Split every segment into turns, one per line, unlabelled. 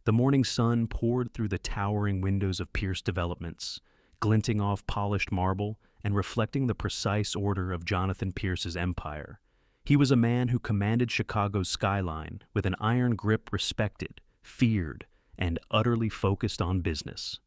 The morning sun poured through the towering windows of Pierce Developments, glinting off polished marble and reflecting the precise order of Jonathan Pierce's empire. He was a man who commanded Chicago's skyline with an iron grip respected, feared, and utterly focused on business.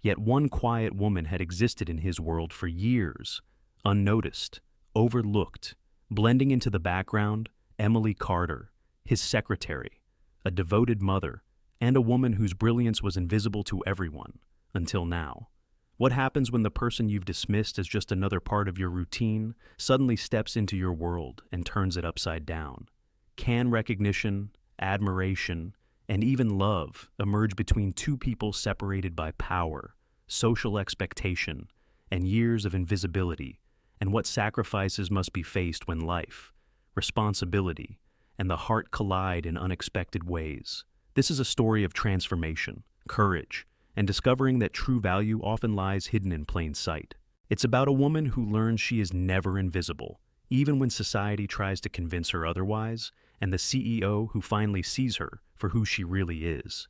Yet one quiet woman had existed in his world for years, unnoticed, overlooked, blending into the background, Emily Carter, his secretary, a devoted mother, and a woman whose brilliance was invisible to everyone, until now. What happens when the person you've dismissed as just another part of your routine suddenly steps into your world and turns it upside down? Can recognition, admiration, and even love emerge between two people separated by power, social expectation, and years of invisibility, and what sacrifices must be faced when life, responsibility, and the heart collide in unexpected ways? This is a story of transformation, courage, and discovering that true value often lies hidden in plain sight. It's about a woman who learns she is never invisible, even when society tries to convince her otherwise, and the CEO who finally sees her for who she really is.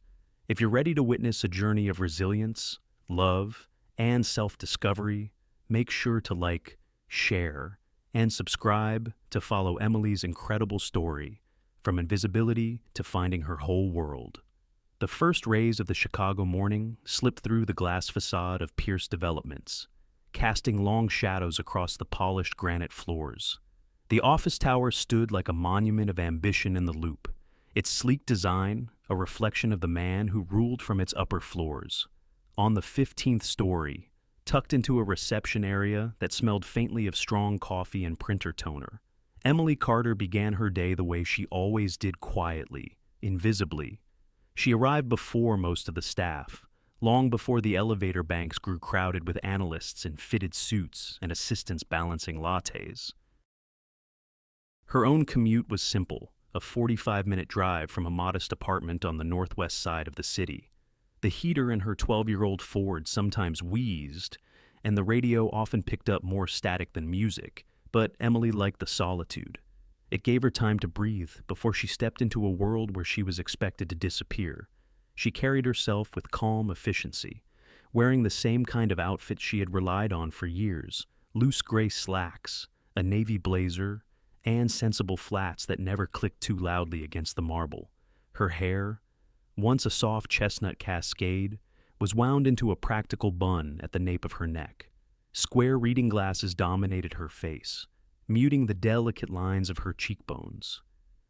If you're ready to witness a journey of resilience, love, and self-discovery, make sure to like, share, and subscribe to follow Emily's incredible story, from invisibility to finding her whole world. The first rays of the Chicago morning slipped through the glass facade of Pierce Developments, casting long shadows across the polished granite floors. The office tower stood like a monument of ambition in the Loop, its sleek design a reflection of the man who ruled from its upper floors. On the 15th story, tucked into a reception area that smelled faintly of strong coffee and printer toner, Emily Carter began her day the way she always did, quietly, invisibly. She arrived before most of the staff, long before the elevator banks grew crowded with analysts in fitted suits and assistants balancing lattes. Her own commute was simple, a 45-minute drive from a modest apartment on the northwest side of the city. The heater in her 12-year-old Ford sometimes wheezed, and the radio often picked up more static than music, but Emily liked the solitude. It gave her time to breathe before she stepped into a world where she was expected to disappear. She carried herself with calm efficiency, wearing the same kind of outfit she had relied on for years: loose gray slacks, a navy blazer, and sensible flats that never clicked too loudly against the marble. Her hair, once a soft chestnut cascade, was wound into a practical bun at the nape of her neck. Square reading glasses dominated her face, muting the delicate lines of her cheekbones.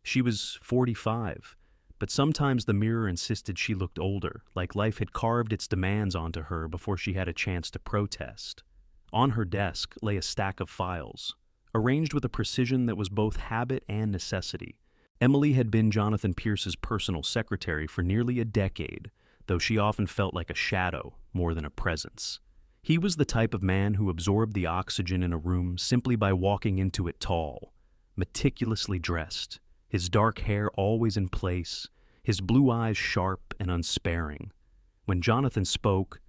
She was 45, but sometimes the mirror insisted she looked older, like life had carved its demands onto her before she had a chance to protest. On her desk lay a stack of files, arranged with a precision that was both habit and necessity. Emily had been Jonathan Pierce's personal secretary for nearly a decade, though she often felt like a shadow more than a presence. He was the type of man who absorbed the oxygen in a room simply by walking into it tall, meticulously dressed, his dark hair always in place, his blue eyes sharp and unsparing. When Jonathan spoke,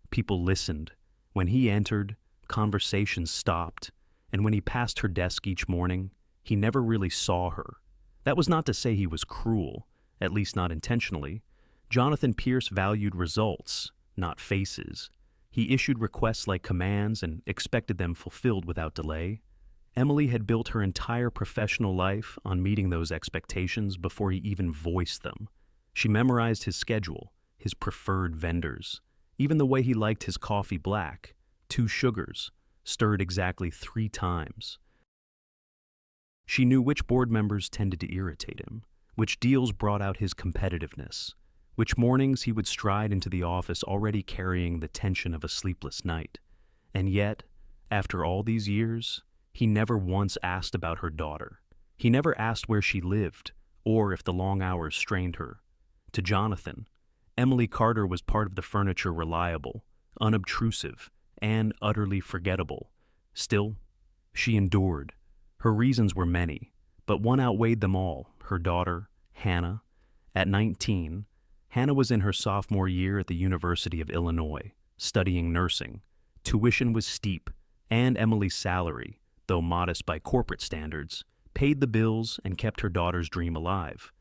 people listened. When he entered, conversations stopped, and when he passed her desk each morning, he never really saw her. That was not to say he was cruel, at least not intentionally. Jonathan Pierce valued results, not faces. He issued requests like commands and expected them fulfilled without delay. Emily had built her entire professional life on meeting those expectations before he even voiced them. She memorized his schedule, his preferred vendors, even the way he liked his coffee black, 2 sugars, stirred exactly 3 times. She knew which board members tended to irritate him, which deals brought out his competitiveness, which mornings he would stride into the office already carrying the tension of a sleepless night. And yet, after all these years, he never once asked about her daughter. He never asked where she lived, or if the long hours strained her. To Jonathan, Emily Carter was part of the furniture, reliable, unobtrusive, and utterly forgettable. Still, she endured. Her reasons were many, but one outweighed them all: her daughter, Hannah. At 19, Hannah was in her sophomore year at the University of Illinois, studying nursing. Tuition was steep, and Emily's salary, though modest by corporate standards, paid the bills and kept her daughter's dream alive.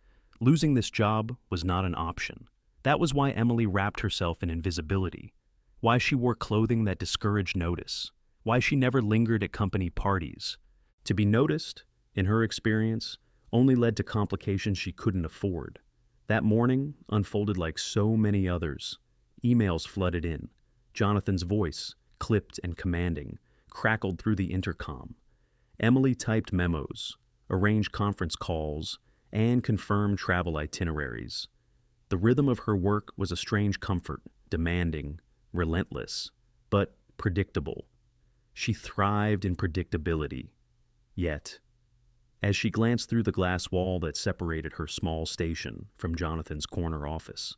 Losing this job was not an option. That was why Emily wrapped herself in invisibility, why she wore clothing that discouraged notice, why she never lingered at company parties. To be noticed, in her experience, only led to complications she couldn't afford. That morning unfolded like so many others. Emails flooded in. Jonathan's voice, clipped and commanding, crackled through the intercom. Emily typed memos, arranged conference calls, and confirmed travel itineraries. The rhythm of her work was a strange comfort, demanding, relentless, but predictable. She thrived in predictability. Yet, as she glanced through the glass wall that separated her small station from Jonathan's corner office,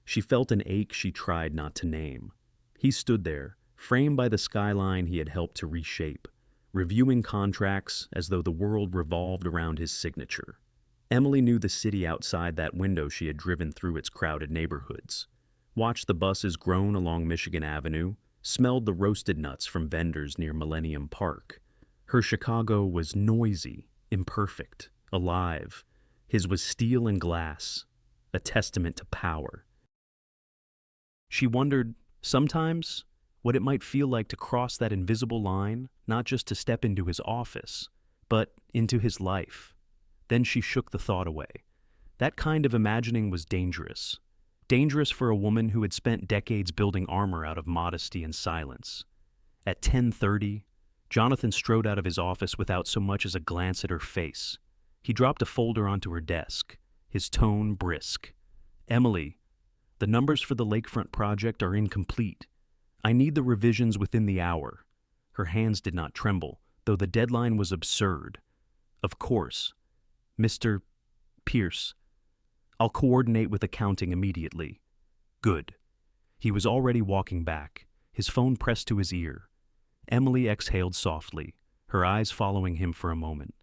she felt an ache she tried not to name. He stood there, framed by the skyline he had helped to reshape, reviewing contracts as though the world revolved around his signature. Emily knew the city outside that window she had driven through its crowded neighborhoods, watched the buses groan along Michigan Avenue, smelled the roasted nuts from vendors near Millennium Park. Her Chicago was noisy, imperfect, alive. His was steel and glass, a testament to power. She wondered, sometimes, what it might feel like to cross that invisible line, not just to step into his office, but into his life. Then she shook the thought away. That kind of imagining was dangerous. Dangerous for a woman who had spent decades building armor out of modesty and silence. At 10:30, Jonathan strode out of his office without so much as a glance at her face. He dropped a folder onto her desk, his tone brisk. "Emily, the numbers for the Lakefront project are incomplete. I need the revisions within the hour." Her hands did not tremble, though the deadline was absurd. "Of course, Mr. Pierce. I'll coordinate with accounting immediately." "Good." He was already walking back, his phone pressed to his ear. Emily exhaled softly, her eyes following him for a moment.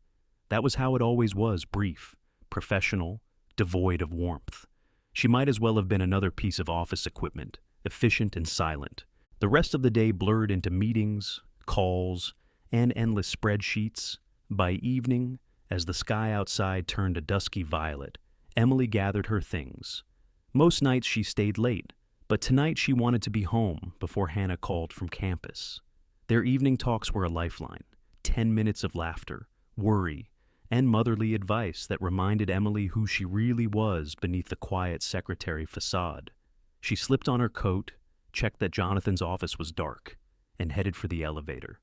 That was how it always was, brief, professional, devoid of warmth. She might as well have been another piece of office equipment, efficient and silent. The rest of the day blurred into meetings, calls, and endless spreadsheets. By evening, as the sky outside turned a dusky violet, Emily gathered her things. Most nights she stayed late, but tonight she wanted to be home before Hannah called from campus. Their evening talks were a lifeline, 10 minutes of laughter, worry, and motherly advice that reminded Emily who she really was beneath the quiet secretary facade. She slipped on her coat, checked that Jonathan's office was dark, and headed for the elevator.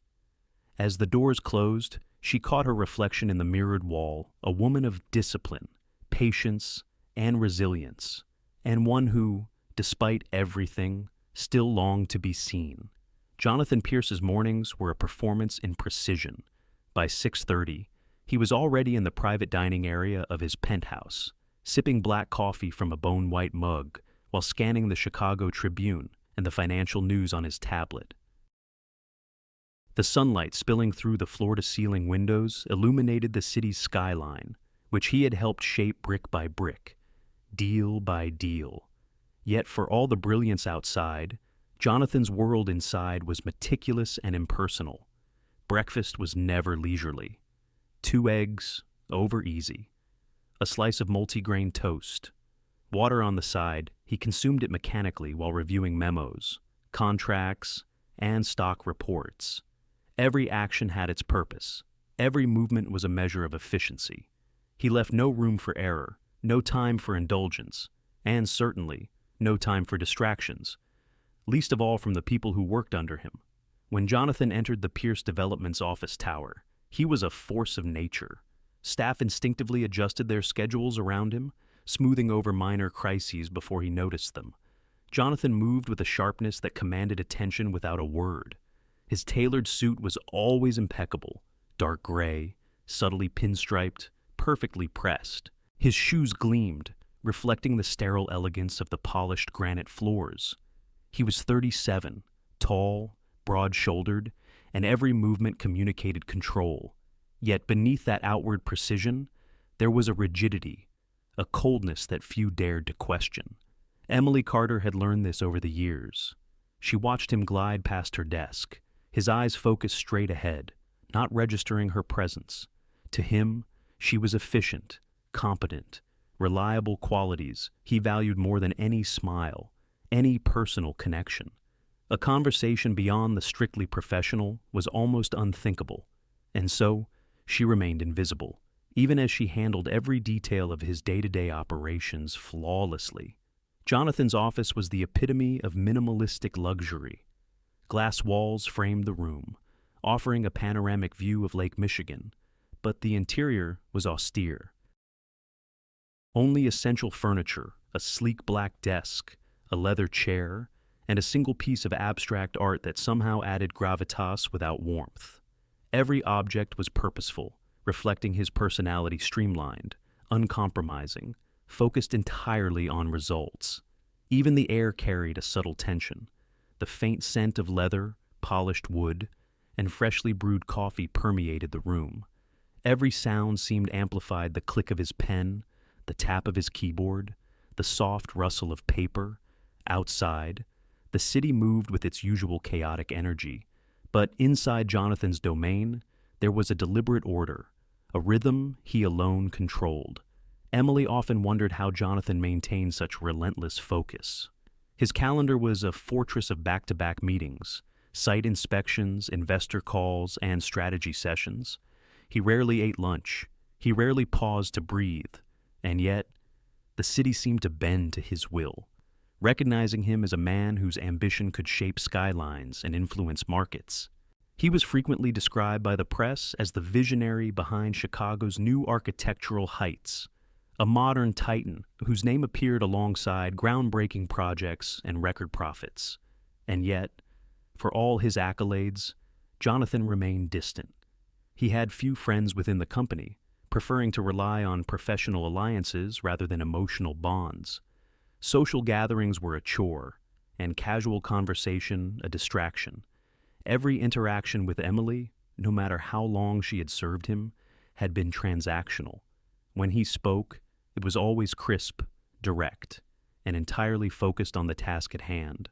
As the doors closed, she caught her reflection in the mirrored wall, a woman of discipline, patience, and resilience, and one who, despite everything, still longed to be seen. Jonathan Pierce's mornings were a performance in precision. By 6:30, he was already in the private dining area of his penthouse, sipping black coffee from a bone-white mug while scanning the Chicago Tribune and the financial news on his tablet. The sunlight spilling through the floor-to-ceiling windows illuminated the city's skyline, which he had helped shape brick by brick, deal by deal. Yet for all the brilliance outside, Jonathan's world inside was meticulous and impersonal. Breakfast was never leisurely. 2 eggs, over easy. A slice of multigrain toast. Water on the side, he consumed it mechanically while reviewing memos, contracts, and stock reports. Every action had its purpose. Every movement was a measure of efficiency. He left no room for error, no time for indulgence, and certainly no time for distractions, least of all from the people who worked under him. When Jonathan entered the Pierce Development's office tower, he was a force of nature. Staff instinctively adjusted their schedules around him, smoothing over minor crises before he noticed them. Jonathan moved with a sharpness that commanded attention without a word. His tailored suit was always impeccable, dark gray, subtly pinstriped, perfectly pressed. His shoes gleamed, reflecting the sterile elegance of the polished granite floors. He was 37, tall, broad-shouldered, and every movement communicated control. Yet beneath that outward precision, there was a rigidity, a coldness that few dared to question. Emily Carter had learned this over the years. She watched him glide past her desk, his eyes focused straight ahead, not registering her presence. To him, she was efficient, competent, reliable qualities he valued more than any smile, any personal connection. A conversation beyond the strictly professional was almost unthinkable, and so she remained invisible, even as she handled every detail of his day-to-day operations flawlessly. Jonathan's office was the epitome of minimalistic luxury. Glass walls framed the room, offering a panoramic view of Lake Michigan, but the interior was austere. Only essential furniture, a sleek black desk, a leather chair, and a single piece of abstract art that somehow added gravitas without warmth. Every object was purposeful, reflecting his personality streamlined, uncompromising, focused entirely on results. Even the air carried a subtle tension. The faint scent of leather, polished wood, and freshly brewed coffee permeated the room. Every sound seemed amplified: the click of his pen, the tap of his keyboard, the soft rustle of paper. Outside, the city moved with its usual chaotic energy, but inside Jonathan's domain, there was a deliberate order, a rhythm he alone controlled. Emily often wondered how Jonathan maintained such relentless focus. His calendar was a fortress of back-to-back meetings, site inspections, investor calls, and strategy sessions. He rarely ate lunch. He rarely paused to breathe. And yet, the city seemed to bend to his will, recognizing him as a man whose ambition could shape skylines and influence markets. He was frequently described by the press as the visionary behind Chicago's new architectural heights, a modern titan whose name appeared alongside groundbreaking projects and record profits. And yet, for all his accolades, Jonathan remained distant. He had few friends within the company, preferring to rely on professional alliances rather than emotional bonds. Social gatherings were a chore, and casual conversation a distraction. Every interaction with Emily, no matter how long she had served him, had been transactional. When he spoke, it was always crisp, direct, and entirely focused on the task at hand.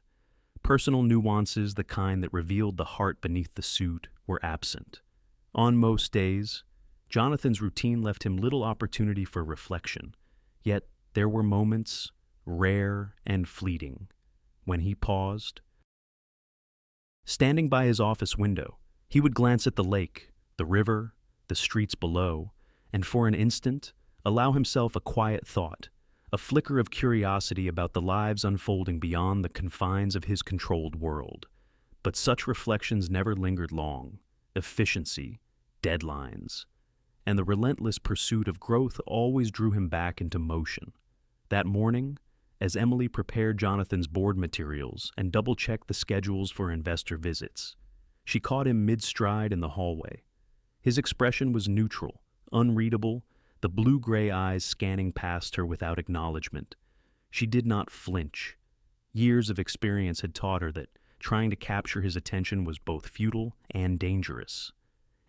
Personal nuances, the kind that revealed the heart beneath the suit, were absent. On most days, Jonathan's routine left him little opportunity for reflection, yet there were moments, rare and fleeting, when he paused. Standing by his office window, he would glance at the lake, the river, the streets below, and for an instant, allow himself a quiet thought, a flicker of curiosity about the lives unfolding beyond the confines of his controlled world. But such reflections never lingered long. Efficiency, deadlines, and the relentless pursuit of growth always drew him back into motion. That morning, as Emily prepared Jonathan's board materials and double-checked the schedules for investor visits, she caught him mid-stride in the hallway. His expression was neutral, unreadable, the blue-gray eyes scanning past her without acknowledgement. She did not flinch. Years of experience had taught her that trying to capture his attention was both futile and dangerous.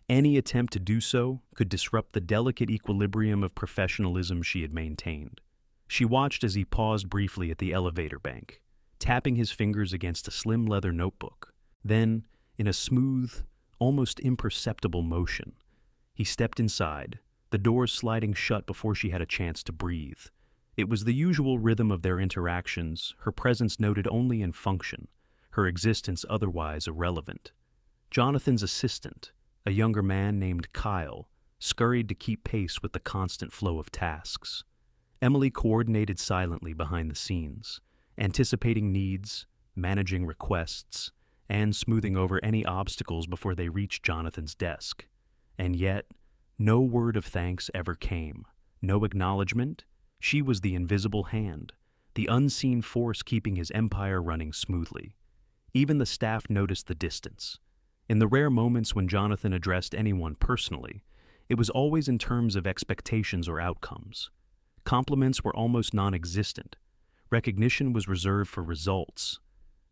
Any attempt to do so could disrupt the delicate equilibrium of professionalism she had maintained. She watched as he paused briefly at the elevator bank, tapping his fingers against a slim leather notebook. Then, in a smooth, almost imperceptible motion, he stepped inside, the doors sliding shut before she had a chance to breathe. It was the usual rhythm of their interactions, her presence noted only in function, her existence otherwise irrelevant. Jonathan's assistant, a younger man named Kyle, scurried to keep pace with the constant flow of tasks. Emily coordinated silently behind the scenes, anticipating needs, managing requests, and smoothing over any obstacles before they reached Jonathan's desk. And yet, no word of thanks ever came, no acknowledgement. She was the invisible hand, the unseen force keeping his empire running smoothly. Even the staff noticed the distance. In the rare moments when Jonathan addressed anyone personally, it was always in terms of expectations or outcomes. Compliments were almost non-existent. Recognition was reserved for results,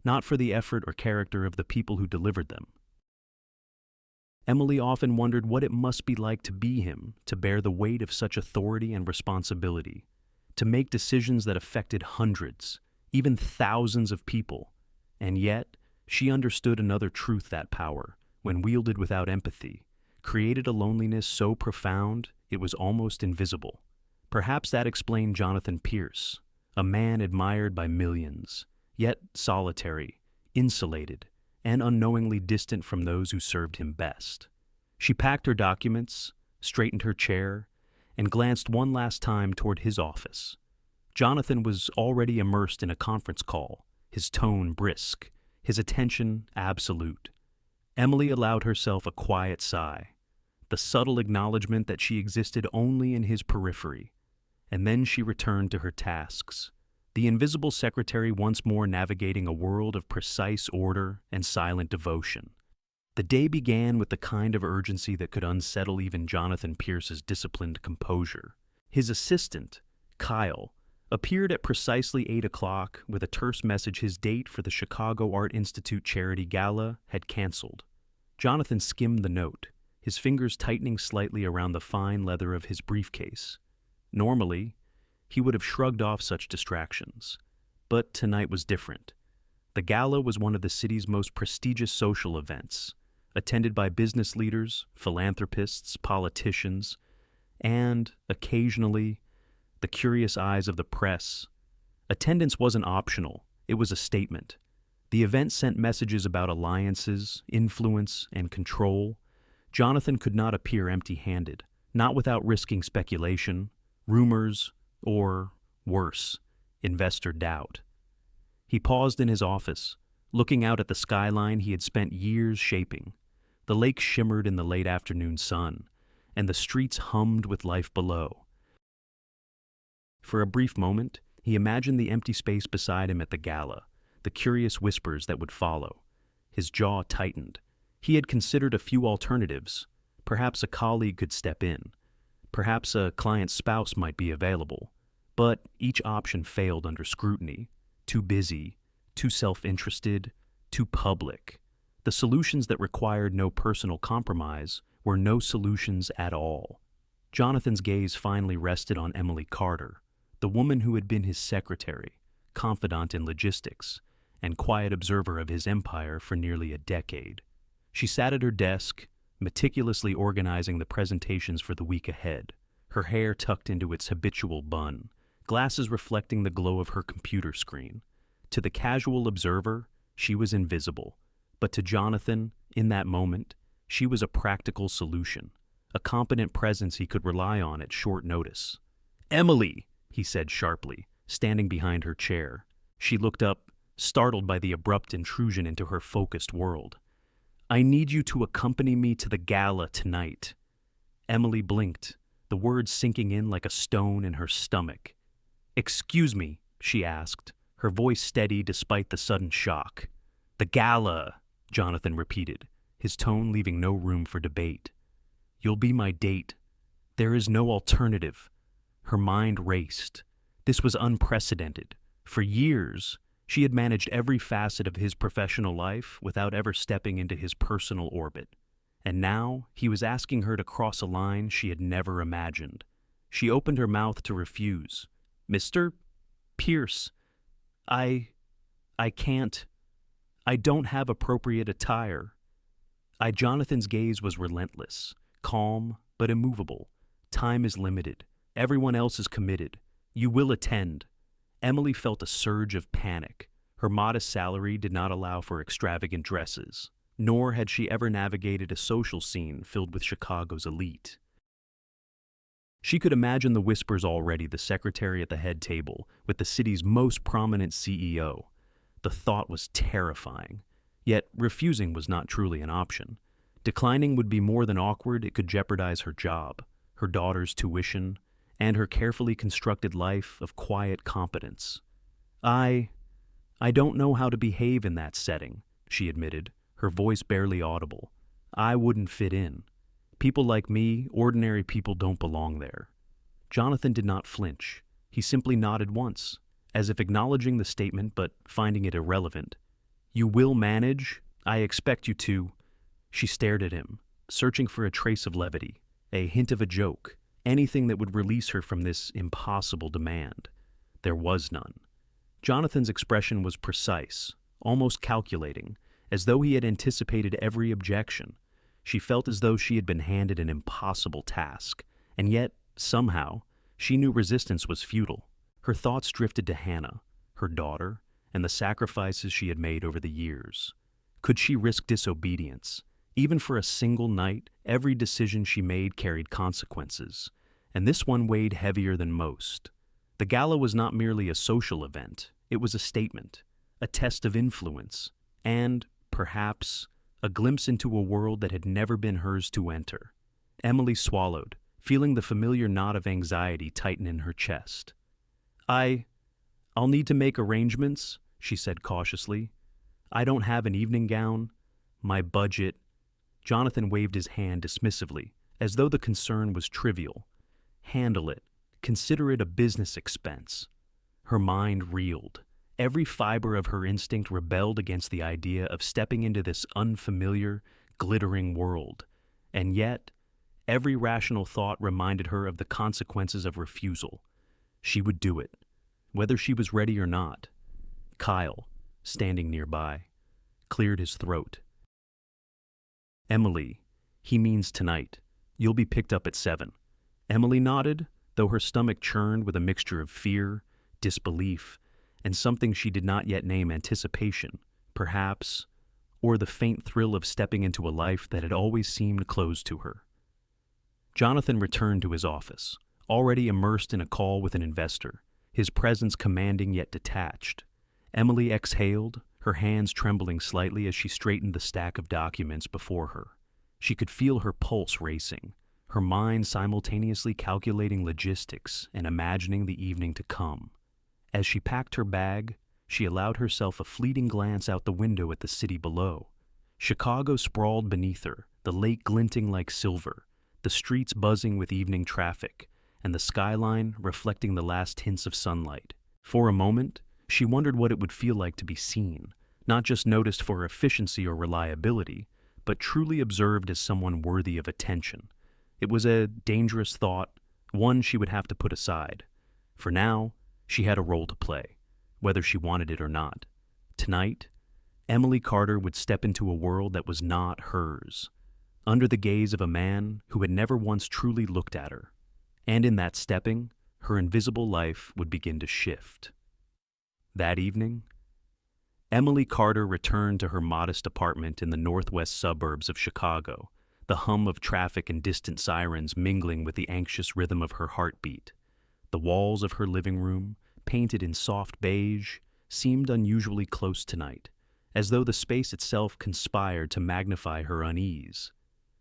not for the effort or character of the people who delivered them. Emily often wondered what it must be like to be him, to bear the weight of such authority and responsibility, to make decisions that affected hundreds, even thousands of people. And yet, she understood another truth: that power, when wielded without empathy, created a loneliness so profound it was almost invisible. Perhaps that explained Jonathan Pierce, a man admired by millions, yet solitary, insulated, and unknowingly distant from those who served him best. She packed her documents, straightened her chair, and glanced one last time toward his office. Jonathan was already immersed in a conference call, his tone brisk, his attention absolute. Emily allowed herself a quiet sigh, the subtle acknowledgement that she existed only in his periphery, and then she returned to her tasks, the invisible secretary once more navigating a world of precise order and silent devotion. The day began with the kind of urgency that could unsettle even Jonathan Pierce's disciplined composure. His assistant, Kyle, appeared at precisely 8 o'clock with a terse message his date for the Chicago Art Institute Charity Gala had canceled. Jonathan skimmed the note, his fingers tightening slightly around the fine leather of his briefcase. Normally, he would have shrugged off such distractions, but tonight was different. The gala was one of the city's most prestigious social events, attended by business leaders, philanthropists, politicians, and, occasionally, the curious eyes of the press. Attendance wasn't optional, it was a statement. The event sent messages about alliances, influence, and control. Jonathan could not appear empty-handed, not without risking speculation, rumors, or, worse, investor doubt. He paused in his office, looking out at the skyline he had spent years shaping. The lake shimmered in the late afternoon sun, and the streets hummed with life below. For a brief moment, he imagined the empty space beside him at the gala, the curious whispers that would follow. His jaw tightened. He had considered a few alternatives. Perhaps a colleague could step in. Perhaps a client's spouse might be available. But each option failed under scrutiny. Too busy, too self-interested, too public. The solutions that required no personal compromise were no solutions at all. Jonathan's gaze finally rested on Emily Carter, the woman who had been his secretary, confidant in logistics, and quiet observer of his empire for nearly a decade. She sat at her desk, meticulously organizing the presentations for the week ahead, her hair tucked into its habitual bun, glasses reflecting the glow of her computer screen. To the casual observer, she was invisible, but to Jonathan, in that moment, she was a practical solution, a competent presence he could rely on at short notice. "Emily!" he said sharply, standing behind her chair. She looked up, startled by the abrupt intrusion into her focused world. "I need you to accompany me to the gala tonight." Emily blinked, the words sinking in like a stone in her stomach. "Excuse me," she asked, her voice steady despite the sudden shock. "The gala," Jonathan repeated, his tone leaving no room for debate. "You'll be my date. There is no alternative." Her mind raced. This was unprecedented. For years, she had managed every facet of his professional life without ever stepping into his personal orbit. And now, he was asking her to cross a line she had never imagined. She opened her mouth to refuse. "Mr. Pierce, I can't. I don't have appropriate attire." Jonathan's gaze was relentless, calm, but immovable. "Time is limited. Everyone else is committed. You will attend." Emily felt a surge of panic. Her modest salary did not allow for extravagant dresses, nor had she ever navigated a social scene filled with Chicago's elite. She could imagine the whispers already, the secretary at the head table, with the city's most prominent CEO. The thought was terrifying. Yet refusing was not truly an option. Declining would be more than awkward, it could jeopardize her job, her daughter's tuition, and her carefully constructed life of quiet competence. I don't know how to behave in that setting," she admitted, her voice barely audible. "I wouldn't fit in. People like me, ordinary people, don't belong there." Jonathan did not flinch. He simply nodded once, as if acknowledging the statement but finding it irrelevant. "You will manage? I expect you to." She stared at him, searching for a trace of levity, a hint of a joke, anything that would release her from this impossible demand. There was none. Jonathan's expression was precise, almost calculating, as though he had anticipated every objection. She felt as though she had been handed an impossible task, and yet, somehow, She knew resistance was futile. Her thoughts drifted to Hannah, her daughter, and the sacrifices she had made over the years. Could she risk disobedience? Even for a single night, every decision she made carried consequences, and this one weighed heavier than most. The gala was not merely a social event, it was a statement, a test of influence, and, perhaps, a glimpse into a world that had never been hers to enter. Emily swallowed, feeling the familiar knot of anxiety tighten in her chest. I'll need to make arrangements, she said cautiously. I don't have an evening gown. My budget. Jonathan waved his hand dismissively, as though the concern was trivial. Handle it. Consider it a business expense. Her mind reeled. Every fiber of her instinct rebelled against the idea of stepping into this unfamiliar, glittering world. And yet, every rational thought reminded her of the consequences of refusal. She would do it, whether she was ready or not. Kyle, standing nearby, cleared his throat. Emily, he means tonight. You'll be picked up at 7. Emily nodded, though her stomach churned with a mixture of fear, disbelief, and something she did not yet name anticipation, perhaps, or the faint thrill of stepping into a life that had always seemed closed to her. Jonathan returned to his office, already immersed in a call with an investor, his presence commanding yet detached. Emily exhaled, her hands trembling slightly as she straightened the stack of documents before her. She could feel her pulse racing, her mind simultaneously calculating logistics and imagining the evening to come. As she packed her bag, she allowed herself a fleeting glance out the window at the city below. Chicago sprawled beneath her, the lake glinting like silver, the streets buzzing with evening traffic, and the skyline reflecting the last hints of sunlight. For a moment, she wondered what it would feel like to be seen, not just noticed for efficiency or reliability, but truly observed as someone worthy of attention. It was a dangerous thought, one she would have to put aside. For now, she had a role to play, whether she wanted it or not. Tonight, Emily Carter would step into a world that was not hers, under the gaze of a man who had never once truly looked at her. And in that stepping, her invisible life would begin to shift. That evening, Emily Carter returned to her modest apartment in the northwest suburbs of Chicago, the hum of traffic and distant sirens mingling with the anxious rhythm of her heartbeat. The walls of her living room, painted in soft beige, seemed unusually close tonight, as though the space itself conspired to magnify her unease.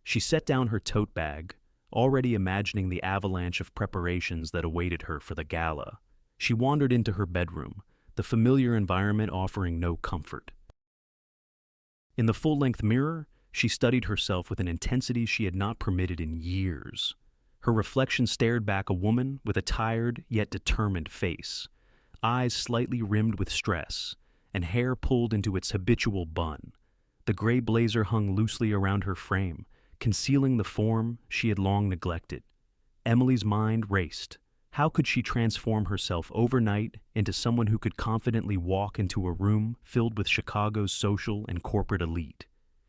She set down her tote bag, already imagining the avalanche of preparations that awaited her for the gala. She wandered into her bedroom, the familiar environment offering no comfort. In the full-length mirror, she studied herself with an intensity she had not permitted in years. Her reflection stared back a woman with a tired yet determined face, eyes slightly rimmed with stress, and hair pulled into its habitual bun. The gray blazer hung loosely around her frame, concealing the form she had long neglected. Emily's mind raced. How could she transform herself overnight into someone who could confidently walk into a room filled with Chicago's social and corporate elite?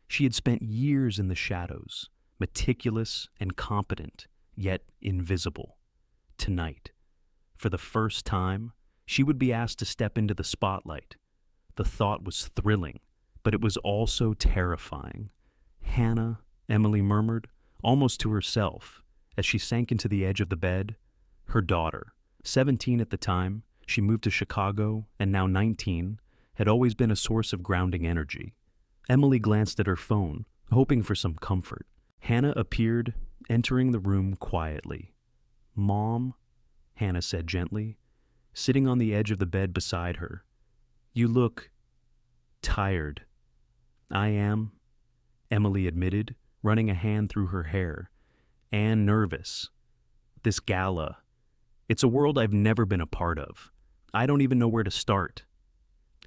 She had spent years in the shadows, meticulous and competent, yet invisible. Tonight, for the first time, she would be asked to step into the spotlight. The thought was thrilling, but it was also terrifying. Hannah, Emily murmured, almost to herself, as she sank into the edge of the bed. Her daughter, 17 at the time, she moved to Chicago, and now 19, had always been a source of grounding energy. Emily glanced at her phone, hoping for some comfort. Hannah appeared, entering the room quietly. "Mom," Hannah said gently, sitting on the edge of the bed beside her. "You look tired." "I am," Emily admitted, running a hand through her hair, "and nervous. This gala. It's a world I've never been a part of. I don't even know where to start."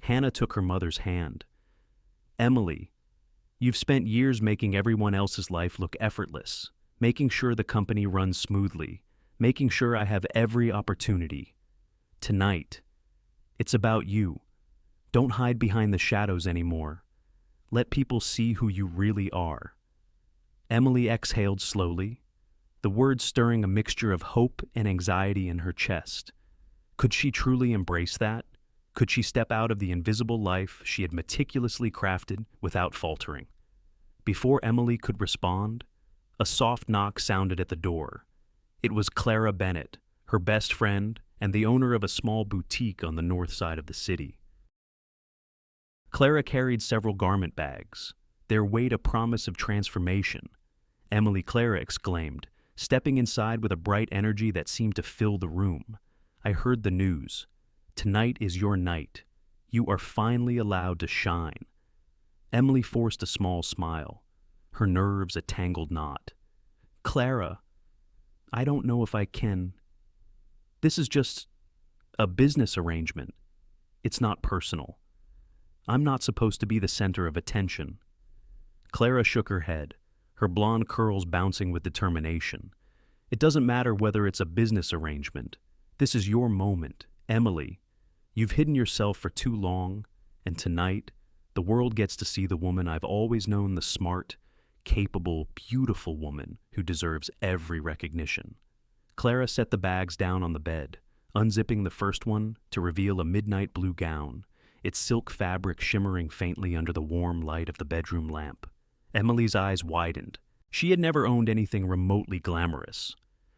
Hannah took her mother's hand. "Emily, you've spent years making everyone else's life look effortless, making sure the company runs smoothly, making sure I have every opportunity. Tonight, it's about you. Don't hide behind the shadows anymore. Let people see who you really are." Emily exhaled slowly, the words stirring a mixture of hope and anxiety in her chest. Could she truly embrace that? Could she step out of the invisible life she had meticulously crafted without faltering? Before Emily could respond, a soft knock sounded at the door. It was Clara Bennett, her best friend and the owner of a small boutique on the north side of the city. Clara carried several garment bags, their weight a promise of transformation. Emily, Clara exclaimed, stepping inside with a bright energy that seemed to fill the room. I heard the news. Tonight is your night. You are finally allowed to shine. Emily forced a small smile, her nerves a tangled knot. Clara, I don't know if I can. This is just a business arrangement. It's not personal. I'm not supposed to be the center of attention. Clara shook her head, her blonde curls bouncing with determination. It doesn't matter whether it's a business arrangement. This is your moment, Emily. You've hidden yourself for too long, and tonight, the world gets to see the woman I've always known, the smart, capable, beautiful woman who deserves every recognition. Clara set the bags down on the bed, unzipping the first one to reveal a midnight blue gown, its silk fabric shimmering faintly under the warm light of the bedroom lamp. Emily's eyes widened. She had never owned anything remotely glamorous.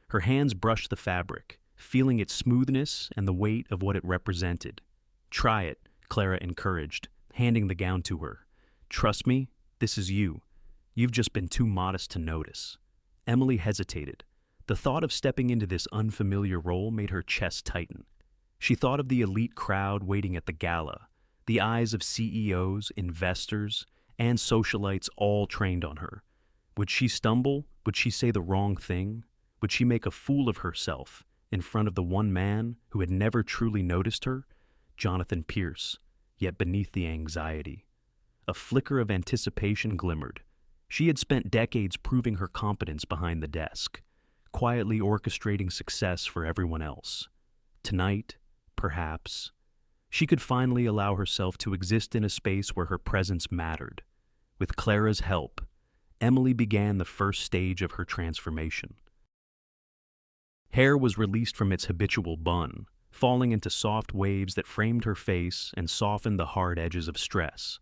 Her hands brushed the fabric, feeling its smoothness and the weight of what it represented. Try it, Clara encouraged, handing the gown to her. Trust me, this is you. You've just been too modest to notice. Emily hesitated. The thought of stepping into this unfamiliar role made her chest tighten. She thought of the elite crowd waiting at the gala, the eyes of CEOs, investors, and socialites all trained on her. Would she stumble? Would she say the wrong thing? Would she make a fool of herself in front of the one man who had never truly noticed her? Jonathan Pierce, yet beneath the anxiety. A flicker of anticipation glimmered. She had spent decades proving her competence behind the desk, quietly orchestrating success for everyone else. Tonight, perhaps, she could finally allow herself to exist in a space where her presence mattered. With Clara's help, Emily began the first stage of her transformation. Hair was released from its habitual bun, falling into soft waves that framed her face and softened the hard edges of stress.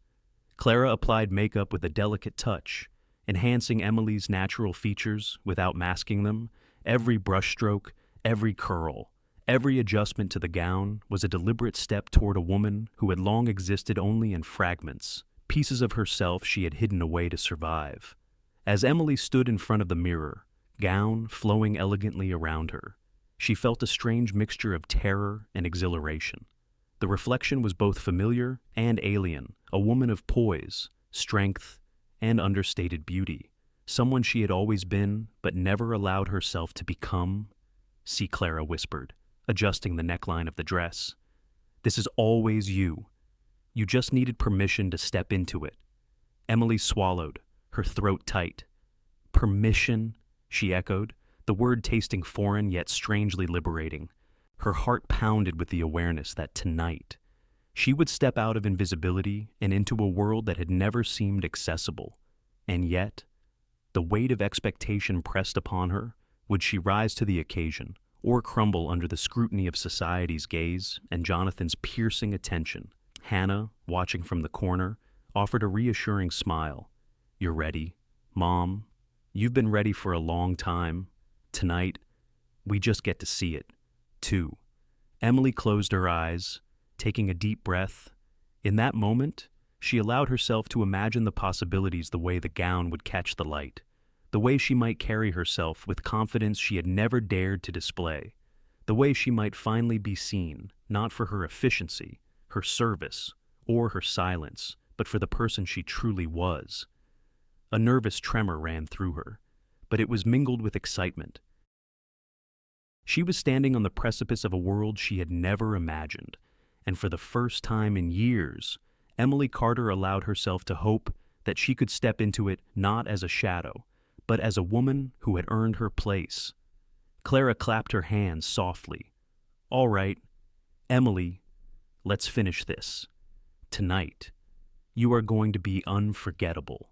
Clara applied makeup with a delicate touch, enhancing Emily's natural features without masking them. Every brushstroke, every curl, every adjustment to the gown was a deliberate step toward a woman who had long existed only in fragments, pieces of herself she had hidden away to survive. As Emily stood in front of the mirror, gown flowing elegantly around her, she felt a strange mixture of terror and exhilaration. The reflection was both familiar and alien, a woman of poise, strength, and understated beauty, someone she had always been but never allowed herself to become. See, Clara whispered, adjusting the neckline of the dress. This is always you. You just needed permission to step into it. Emily swallowed, her throat tight. Permission, she echoed, the word tasting foreign yet strangely liberating. Her heart pounded with the awareness that tonight, she would step out of invisibility and into a world that had never seemed accessible. And yet, the weight of expectation pressed upon her. Would she rise to the occasion, or crumble under the scrutiny of society's gaze and Jonathan's piercing attention? Hannah, watching from the corner, offered a reassuring smile. You're ready, Mom. You've been ready for a long time. Tonight, we just get to see it, too. Emily closed her eyes, taking a deep breath. In that moment, she allowed herself to imagine the possibilities, the way the gown would catch the light, the way she might carry herself with confidence she had never dared to display, the way she might finally be seen, not for her efficiency, her service, or her silence, but for the person she truly was. A nervous tremor ran through her, but it was mingled with excitement. She was standing on the precipice of a world she had never imagined, and for the first time in years, Emily Carter allowed herself to hope that she could step into it not as a shadow, but as a woman who had earned her place. Clara clapped her hands softly. All right, Emily, let's finish this. Tonight, you are going to be unforgettable.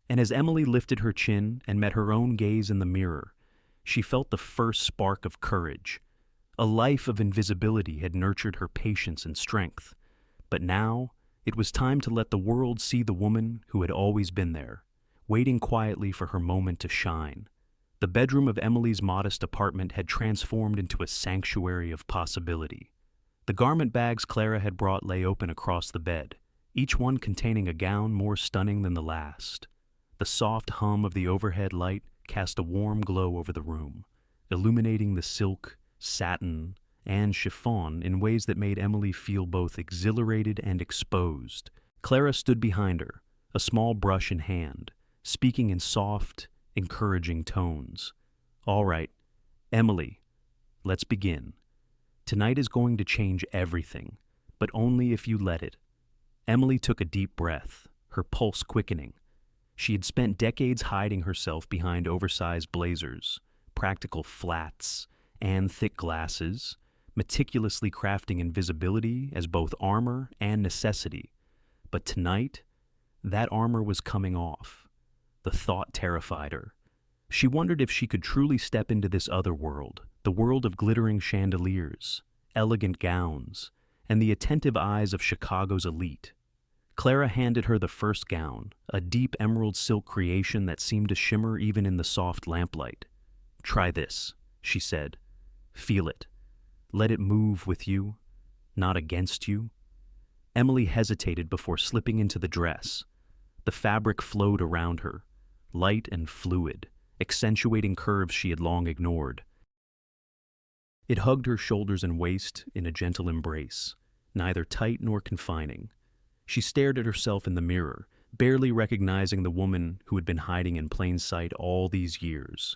And as Emily lifted her chin and met her own gaze in the mirror, she felt the first spark of courage. A life of invisibility had nurtured her patience and strength, but now it was time to let the world see the woman who had always been there, waiting quietly for her moment to shine. The bedroom of Emily's modest apartment had transformed into a sanctuary of possibility. The garment bags Clara had brought lay open across the bed, each one containing a gown more stunning than the last. The soft hum of the overhead light cast a warm glow over the room, illuminating the silk, satin, and chiffon in ways that made Emily feel both exhilarated and exposed. Clara stood behind her, a small brush in hand, speaking in soft, encouraging tones. "All right, Emily, let's begin. Tonight is going to change everything, but only if you let it." Emily took a deep breath, her pulse quickening. She had spent decades hiding herself behind oversized blazers, practical flats, and thick glasses, meticulously crafting invisibility as both armor and necessity. But tonight, that armor was coming off. The thought terrified her. She wondered if she could truly step into this other world, the world of glittering chandeliers, elegant gowns, and the attentive eyes of Chicago's elite. Clara handed her the first gown, a deep emerald silk creation that seemed to shimmer even in the soft lamplight. "Try this," she said. "Feel it. Let it move with you, not against you." Emily hesitated before slipping into the dress. The fabric flowed around her, light and fluid, accentuating curves she had long ignored. It hugged her shoulders and waist in a gentle embrace, neither tight nor confining. She stared at herself in the mirror, barely recognizing the woman who had been hiding in plain sight all these years.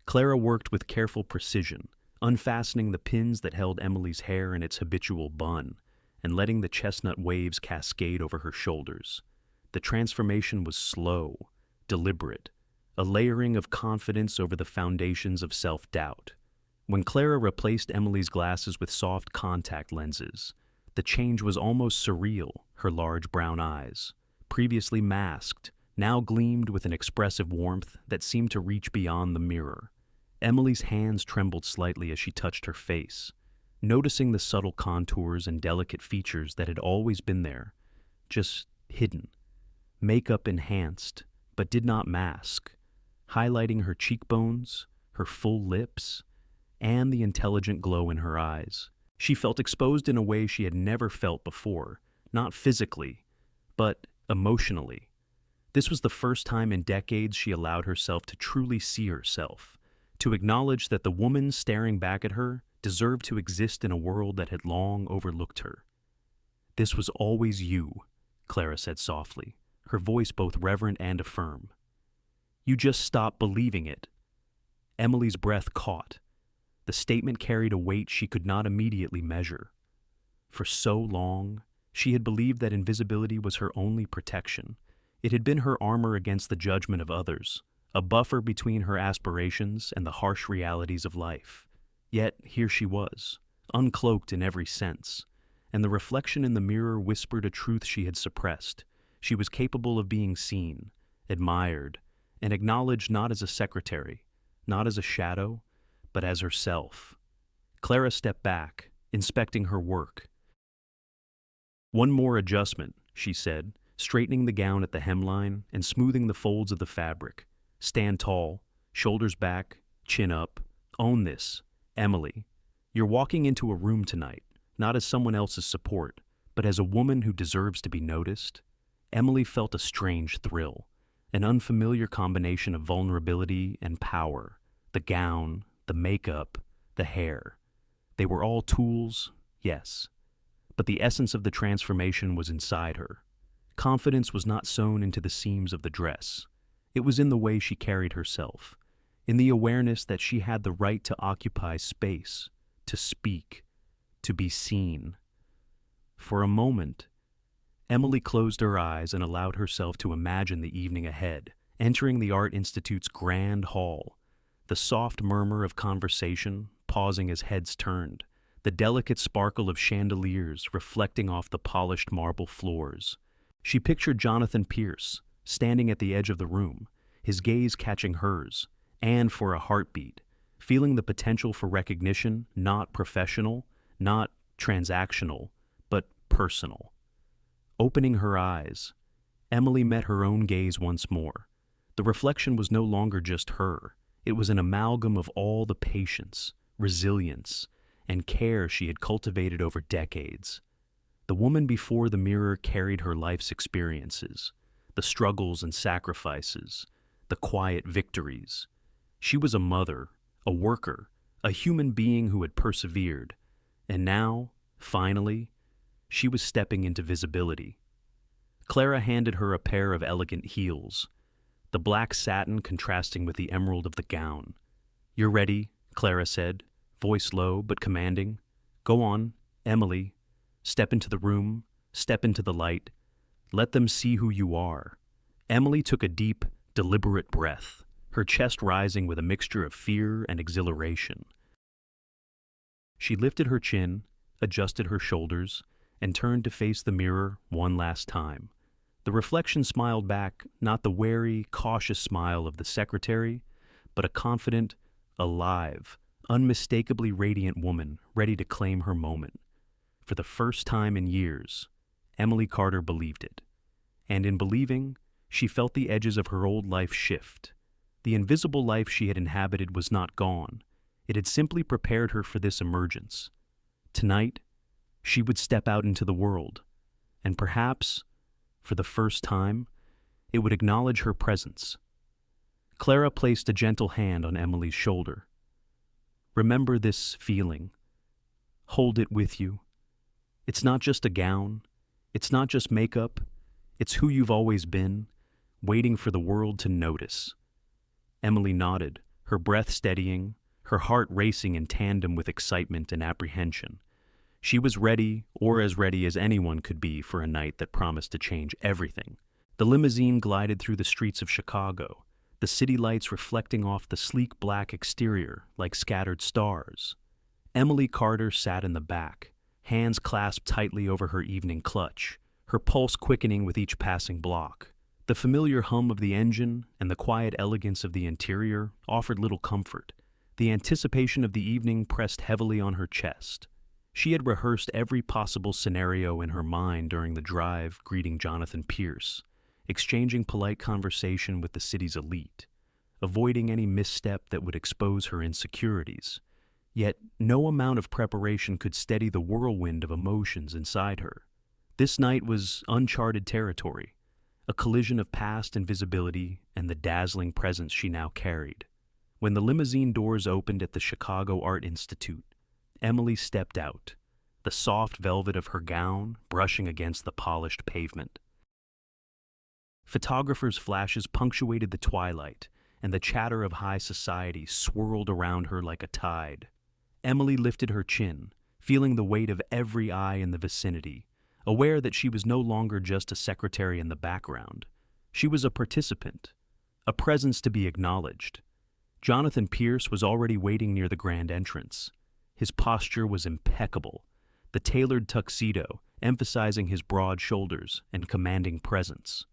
Clara worked with careful precision, unfastening the pins that held Emily's hair in its habitual bun, and letting the chestnut waves cascade over her shoulders. The transformation was slow, deliberate, a layering of confidence over the foundations of self-doubt. When Clara replaced Emily's glasses with soft contact lenses, the change was almost surreal. Her large brown eyes, previously masked, now gleamed with an expressive warmth that seemed to reach beyond the mirror. Emily's hands trembled slightly as she touched her face, noticing the subtle contours and delicate features that had always been there, just hidden. Makeup enhanced, but did not mask, highlighting her cheekbones, her full lips, and the intelligent glow in her eyes. She felt exposed in a way she had never felt before, not physically, but emotionally. This was the first time in decades she allowed herself to truly see herself, to acknowledge that the woman staring back at her deserved to exist in a world that had long overlooked her. "This was always you," Clara said softly, her voice both reverent and firm. "You just stopped believing it." Emily's breath caught. The statement carried a weight she could not immediately measure. For so long, she had believed that invisibility was her only protection. It had been her armor against the judgment of others, a buffer between her aspirations and the harsh realities of life. Yet here she was, uncloaked in every sense, and the reflection in the mirror whispered a truth she had suppressed. She was capable of being seen, admired, and acknowledged not as a secretary, not as a shadow, but as herself. Clara stepped back, inspecting her work. "One more adjustment," she said, straightening the gown at the hemline and smoothing the folds of the fabric. "Stand tall, shoulders back, chin up. Own this. Emily, you're walking into a room tonight, not as someone else's support, but as a woman who deserves to be noticed." Emily felt a strange thrill, an unfamiliar combination of vulnerability and power. The gown, the makeup, the hair. They were all tools, yes, but the essence of the transformation was inside her. Confidence was not sewn into the seams of the dress. It was in the way she carried herself, in the awareness that she had the right to occupy space, to speak, to be seen. For a moment, Emily closed her eyes and allowed herself to imagine the evening ahead, entering the Art Institute's grand hall. The soft murmur of conversation, pausing as heads turned, the delicate sparkle of chandeliers reflecting off the polished marble floors. She pictured Jonathan Pierce, standing at the edge of the room, his gaze catching hers, and for a heartbeat, feeling the potential for recognition, not professional, not transactional, but personal. Opening her eyes, Emily met her own gaze once more. The reflection was no longer just her. It was an amalgam of all the patience, resilience, and care she had cultivated over decades. The woman before the mirror carried her life's experiences, the struggles and sacrifices, the quiet victories. She was a mother, a worker, a human being who had persevered. And now, finally, she was stepping into visibility. Clara handed her a pair of elegant heels, the black satin contrasting with the emerald of the gown. "You're ready," Clara said, voice low but commanding. "Go on, Emily. Step into the room, step into the light. Let them see who you are." Emily took a deep, deliberate breath, her chest rising with a mixture of fear and exhilaration. She lifted her chin, adjusted her shoulders, and turned to face the mirror one last time. The reflection smiled back, not the wary, cautious smile of the secretary, but a confident, alive, unmistakably radiant woman ready to claim her moment. For the first time in years, Emily Carter believed it. And in believing, she felt the edges of her old life shift. The invisible life she had inhabited was not gone. It had simply prepared her for this emergence. Tonight, she would step out into the world, and perhaps, for the first time, it would acknowledge her presence. Clara placed a gentle hand on Emily's shoulder. "Remember this feeling. Hold it with you. It's not just a gown. It's not just makeup. It's who you've always been, waiting for the world to notice." Emily nodded, her breath steadying, her heart racing in tandem with excitement and apprehension. She was ready, or as ready as anyone could be for a night that promised to change everything. The limousine glided through the streets of Chicago, the city lights reflecting off the sleek black exterior like scattered stars. Emily Carter sat in the back, hands clasped tightly over her evening clutch, her pulse quickening with each passing block. The familiar hum of the engine and the quiet elegance of the interior offered little comfort. The anticipation of the evening pressed heavily on her chest. She had rehearsed every possible scenario in her mind during the drive, greeting Jonathan Pierce, exchanging polite conversation with the city's elite, avoiding any misstep that would expose her insecurities. Yet no amount of preparation could steady the whirlwind of emotions inside her. This night was uncharted territory, a collision of past invisibility and the dazzling presence she now carried. When the limousine doors opened at the Chicago Art Institute, Emily stepped out, the soft velvet of her gown brushing against the polished pavement. Photographers' flashes punctuated the twilight, and the chatter of high society swirled around her like a tide. Emily lifted her chin, feeling the weight of every eye in the vicinity, aware that she was no longer just a secretary in the background. She was a participant, a presence to be acknowledged. Jonathan Pierce was already waiting near the grand entrance. His posture was impeccable, the tailored tuxedo emphasizing his broad shoulders and commanding presence.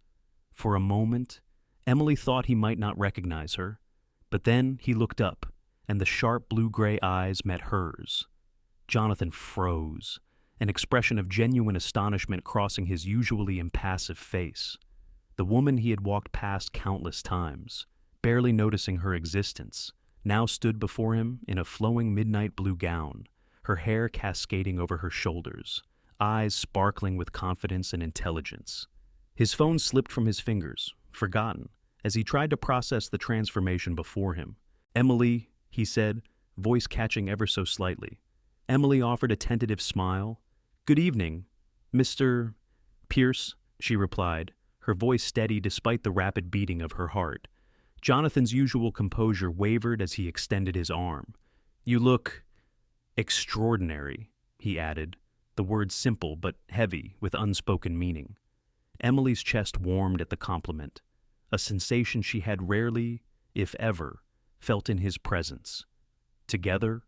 For a moment, Emily thought he might not recognize her, but then he looked up, and the sharp blue-gray eyes met hers. Jonathan froze, an expression of genuine astonishment crossing his usually impassive face. The woman he had walked past countless times, barely noticing her existence, now stood before him in a flowing midnight blue gown, her hair cascading over her shoulders, eyes sparkling with confidence and intelligence. His phone slipped from his fingers, forgotten, as he tried to process the transformation before him. "Emily," he said, voice catching ever so slightly. Emily offered a tentative smile. "Good evening, Mr. Pierce," she replied, her voice steady despite the rapid beating of her heart. Jonathan's usual composure wavered as he extended his arm. "You look extraordinary," he added, the words simple but heavy with unspoken meaning. Emily's chest warmed at the compliment, a sensation she had rarely, if ever, felt in his presence. Together,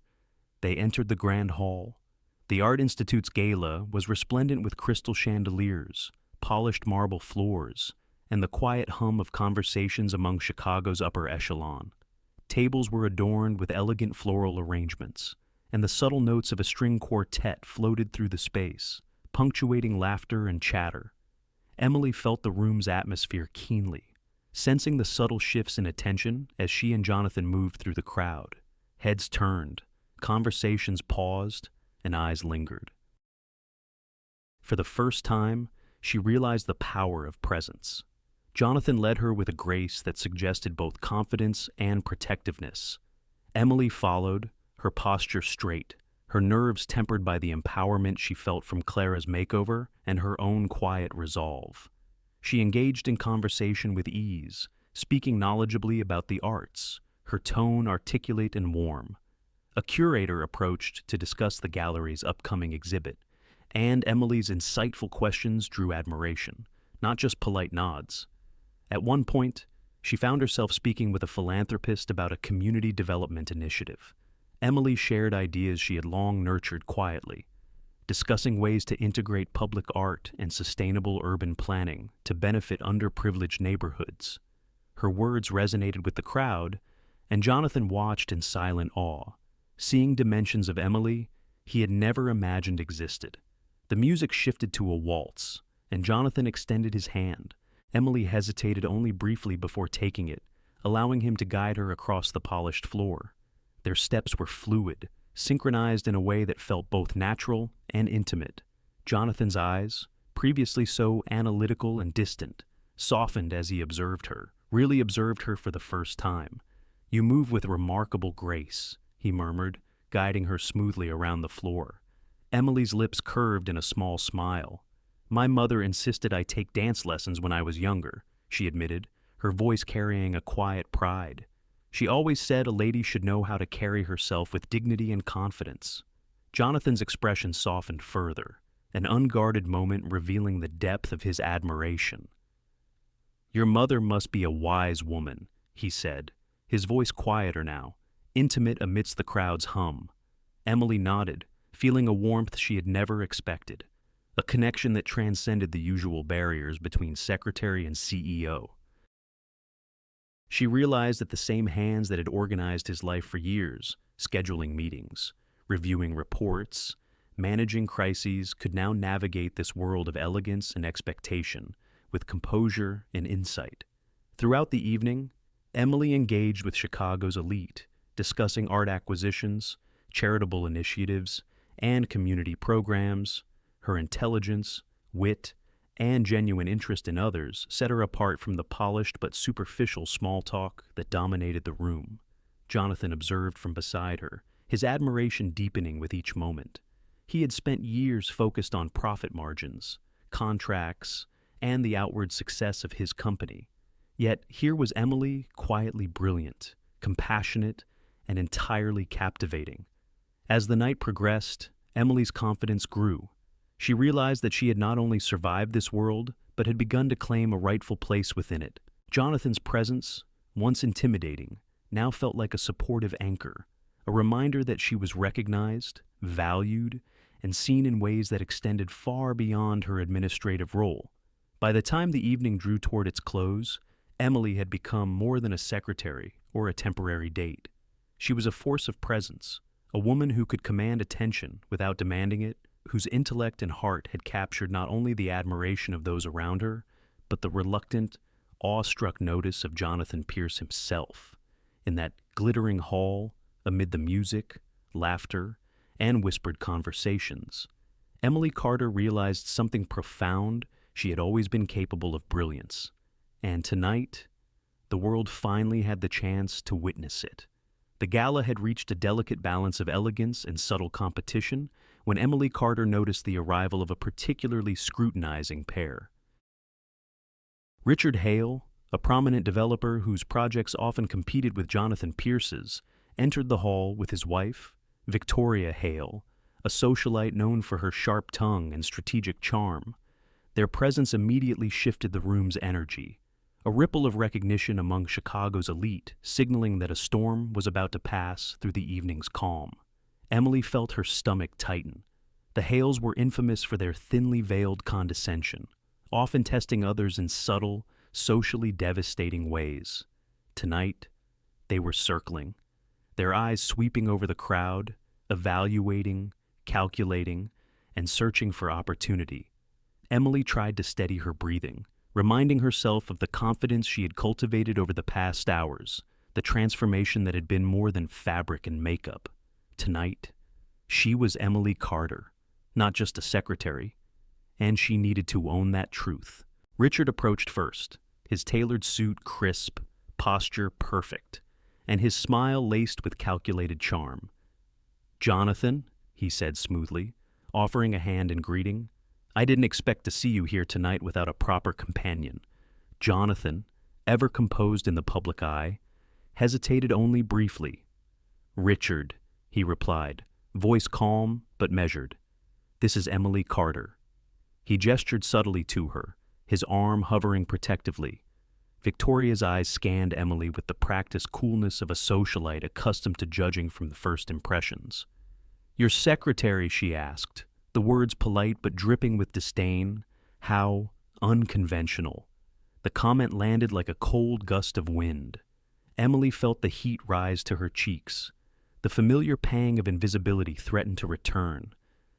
they entered the grand hall. The Art Institute's gala was resplendent with crystal chandeliers, polished marble floors, and the quiet hum of conversations among Chicago's upper echelon. Tables were adorned with elegant floral arrangements, and the subtle notes of a string quartet floated through the space, punctuating laughter and chatter. Emily felt the room's atmosphere keenly, sensing the subtle shifts in attention as she and Jonathan moved through the crowd. Heads turned, conversations paused, and eyes lingered. For the first time, she realized the power of presence. Jonathan led her with a grace that suggested both confidence and protectiveness. Emily followed, her posture straight, her nerves tempered by the empowerment she felt from Clara's makeover and her own quiet resolve. She engaged in conversation with ease, speaking knowledgeably about the arts, her tone articulate and warm. A curator approached to discuss the gallery's upcoming exhibit, and Emily's insightful questions drew admiration, not just polite nods. At one point, she found herself speaking with a philanthropist about a community development initiative. Emily shared ideas she had long nurtured quietly, discussing ways to integrate public art and sustainable urban planning to benefit underprivileged neighborhoods. Her words resonated with the crowd, and Jonathan watched in silent awe, seeing dimensions of Emily he had never imagined existed. The music shifted to a waltz, and Jonathan extended his hand. Emily hesitated only briefly before taking it, allowing him to guide her across the polished floor. Their steps were fluid, synchronized in a way that felt both natural and intimate. Jonathan's eyes, previously so analytical and distant, softened as he observed her, really observed her for the first time. "You move with remarkable grace," he murmured, guiding her smoothly around the floor. Emily's lips curved in a small smile. "My mother insisted I take dance lessons when I was younger," she admitted, her voice carrying a quiet pride. "She always said a lady should know how to carry herself with dignity and confidence." Jonathan's expression softened further, an unguarded moment revealing the depth of his admiration. "Your mother must be a wise woman," he said, his voice quieter now, intimate amidst the crowd's hum. Emily nodded, feeling a warmth she had never expected, a connection that transcended the usual barriers between secretary and CEO. She realized that the same hands that had organized his life for years, scheduling meetings, reviewing reports, managing crises, could now navigate this world of elegance and expectation with composure and insight. Throughout the evening, Emily engaged with Chicago's elite, discussing art acquisitions, charitable initiatives, and community programs. Her intelligence, wit, and genuine interest in others set her apart from the polished but superficial small talk that dominated the room. Jonathan observed from beside her, his admiration deepening with each moment. He had spent years focused on profit margins, contracts, and the outward success of his company. Yet here was Emily, quietly brilliant, compassionate, and entirely captivating. As the night progressed, Emily's confidence grew. She realized that she had not only survived this world, but had begun to claim a rightful place within it. Jonathan's presence, once intimidating, now felt like a supportive anchor, a reminder that she was recognized, valued, and seen in ways that extended far beyond her administrative role. By the time the evening drew toward its close, Emily had become more than a secretary or a temporary date. She was a force of presence, a woman who could command attention without demanding it, whose intellect and heart had captured not only the admiration of those around her, but the reluctant, awestruck notice of Jonathan Pierce himself. In that glittering hall, amid the music, laughter, and whispered conversations, Emily Carter realized something profound. She had always been capable of brilliance, and tonight, the world finally had the chance to witness it. The gala had reached a delicate balance of elegance and subtle competition when Emily Carter noticed the arrival of a particularly scrutinizing pair. Richard Hale, a prominent developer whose projects often competed with Jonathan Pierce's, entered the hall with his wife, Victoria Hale, a socialite known for her sharp tongue and strategic charm. Their presence immediately shifted the room's energy, a ripple of recognition among Chicago's elite, signaling that a storm was about to pass through the evening's calm. Emily felt her stomach tighten. The Hales were infamous for their thinly veiled condescension, often testing others in subtle, socially devastating ways. Tonight, They were circling, their eyes sweeping over the crowd, evaluating, calculating, and searching for opportunity. Emily tried to steady her breathing, reminding herself of the confidence she had cultivated over the past hours, the transformation that had been more than fabric and makeup. Tonight, she was Emily Carter, not just a secretary, and she needed to own that truth. Richard approached first, his tailored suit crisp, posture perfect, and his smile laced with calculated charm. "Jonathan," he said smoothly, offering a hand in greeting, "I didn't expect to see you here tonight without a proper companion." Jonathan, ever composed in the public eye, hesitated only briefly. "Richard," he replied, voice calm but measured. "This is Emily Carter." He gestured subtly to her, his arm hovering protectively. Victoria's eyes scanned Emily with the practiced coolness of a socialite accustomed to judging from the first impressions. "Your secretary," she asked, the words polite but dripping with disdain. How unconventional. The comment landed like a cold gust of wind. Emily felt the heat rise to her cheeks. The familiar pang of invisibility threatened to return.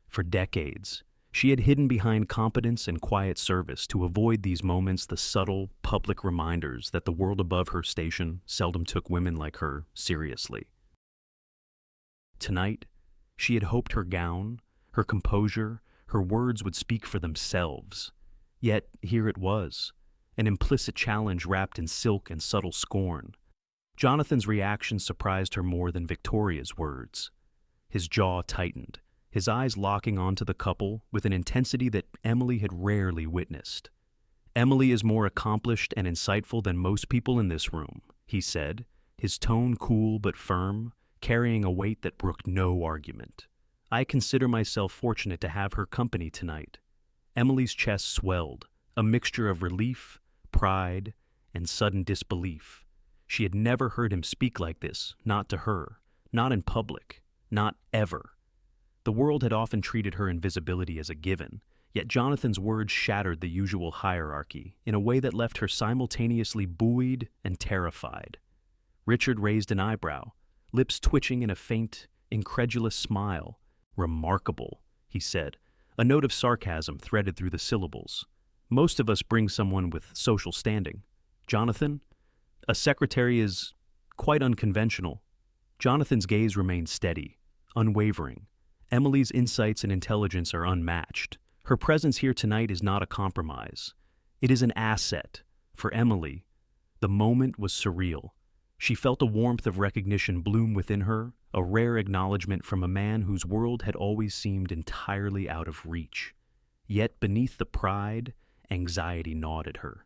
For decades, she had hidden behind competence and quiet service to avoid these moments, the subtle, public reminders that the world above her station seldom took women like her seriously. Tonight, she had hoped her gown, her composure, her words would speak for themselves. Yet here it was, an implicit challenge wrapped in silk and subtle scorn. Jonathan's reaction surprised her more than Victoria's words. His jaw tightened, his eyes locking onto the couple with an intensity that Emily had rarely witnessed. "Emily is more accomplished and insightful than most people in this room," he said, his tone cool but firm, carrying a weight that brooked no argument. "I consider myself fortunate to have her company tonight." Emily's chest swelled, a mixture of relief, pride, and sudden disbelief. She had never heard him speak like this, not to her, not in public, not ever. The world had often treated her invisibility as a given, yet Jonathan's words shattered the usual hierarchy in a way that left her simultaneously buoyed and terrified. Richard raised an eyebrow, lips twitching in a faint, incredulous smile. "Remarkable," he said, a note of sarcasm threaded through the syllables. "Most of us bring someone with social standing. Jonathan, a secretary is quite unconventional." Jonathan's gaze remained steady, unwavering. Emily's insights and intelligence are unmatched. Her presence here tonight is not a compromise. It is an asset. For Emily, the moment was surreal. She felt a warmth of recognition bloom within her, a rare acknowledgement from a man whose world had always seemed entirely out of reach. Yet beneath the pride, anxiety gnawed at her.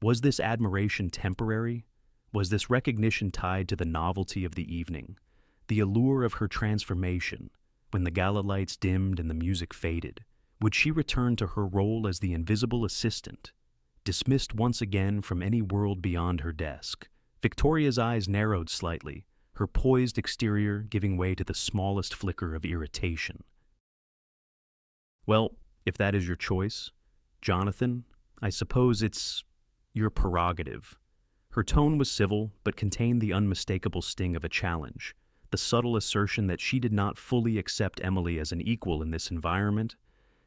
Was this admiration temporary? Was this recognition tied to the novelty of the evening, the allure of her transformation? When the gala lights dimmed and the music faded, would she return to her role as the invisible assistant, dismissed once again from any world beyond her desk? Victoria's eyes narrowed slightly, her poised exterior giving way to the smallest flicker of irritation. "Well, if that is your choice, Jonathan, I suppose it's your prerogative." Her tone was civil, but contained the unmistakable sting of a challenge, the subtle assertion that she did not fully accept Emily as an equal in this environment.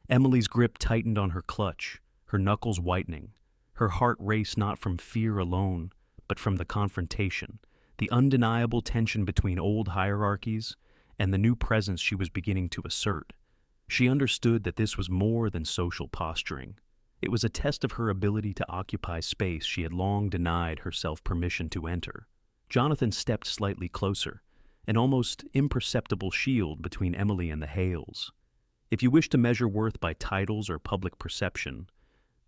Emily's grip tightened on her clutch, her knuckles whitening. Her heart raced not from fear alone, but from the confrontation, the undeniable tension between old hierarchies and the new presence she was beginning to assert. She understood that this was more than social posturing. It was a test of her ability to occupy space she had long denied herself permission to enter. Jonathan stepped slightly closer, an almost imperceptible shield between Emily and the Hales. "If you wish to measure worth by titles or public perception,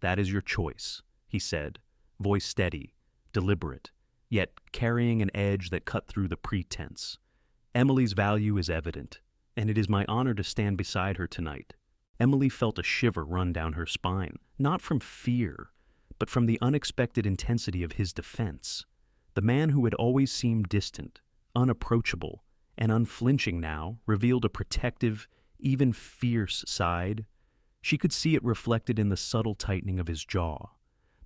that is your choice," he said, voice steady, deliberate, yet carrying an edge that cut through the pretense. "Emily's value is evident, and it is my honor to stand beside her tonight." Emily felt a shiver run down her spine, not from fear, but from the unexpected intensity of his defense. The man who had always seemed distant, unapproachable, and unflinching now revealed a protective, even fierce side. She could see it reflected in the subtle tightening of his jaw,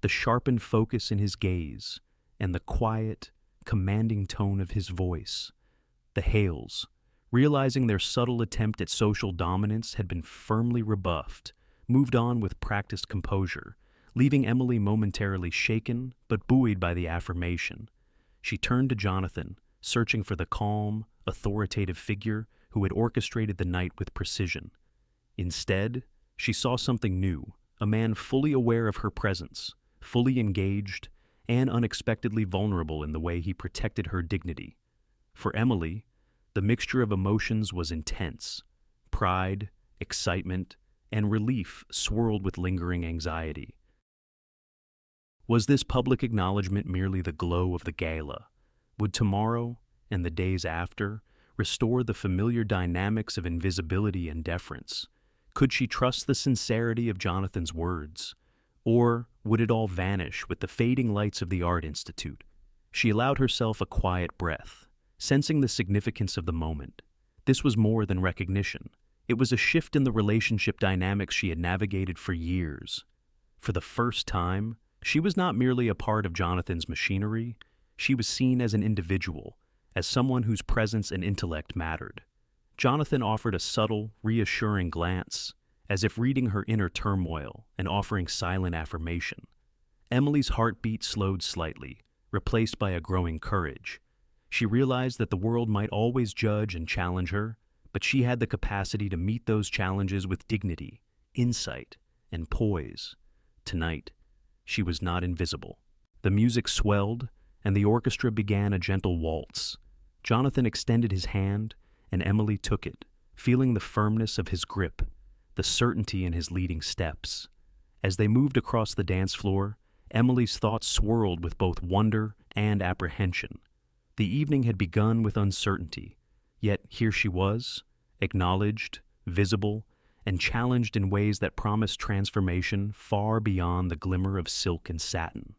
the sharpened focus in his gaze, and the quiet, commanding tone of his voice. The Hales, realizing their subtle attempt at social dominance had been firmly rebuffed, moved on with practiced composure, leaving Emily momentarily shaken but buoyed by the affirmation. She turned to Jonathan, searching for the calm, authoritative figure who had orchestrated the night with precision. Instead, she saw something new, a man fully aware of her presence, fully engaged, and unexpectedly vulnerable in the way he protected her dignity. For Emily, the mixture of emotions was intense. Pride, excitement, and relief swirled with lingering anxiety. Was this public acknowledgement merely the glow of the gala? Would tomorrow, and the days after, restore the familiar dynamics of invisibility and deference? Could she trust the sincerity of Jonathan's words? Or would it all vanish with the fading lights of the Art Institute? She allowed herself a quiet breath, sensing the significance of the moment. This was more than recognition. It was a shift in the relationship dynamics she had navigated for years. For the first time, she was not merely a part of Jonathan's machinery. She was seen as an individual, as someone whose presence and intellect mattered. Jonathan offered a subtle, reassuring glance, as if reading her inner turmoil and offering silent affirmation. Emily's heartbeat slowed slightly, replaced by a growing courage. She realized that the world might always judge and challenge her, but she had the capacity to meet those challenges with dignity, insight, and poise. Tonight, she was not invisible. The music swelled, and the orchestra began a gentle waltz. Jonathan extended his hand, and Emily took it, feeling the firmness of his grip, the certainty in his leading steps. As they moved across the dance floor, Emily's thoughts swirled with both wonder and apprehension. The evening had begun with uncertainty, yet here she was, acknowledged, visible, and challenged in ways that promised transformation far beyond the glimmer of silk and satin.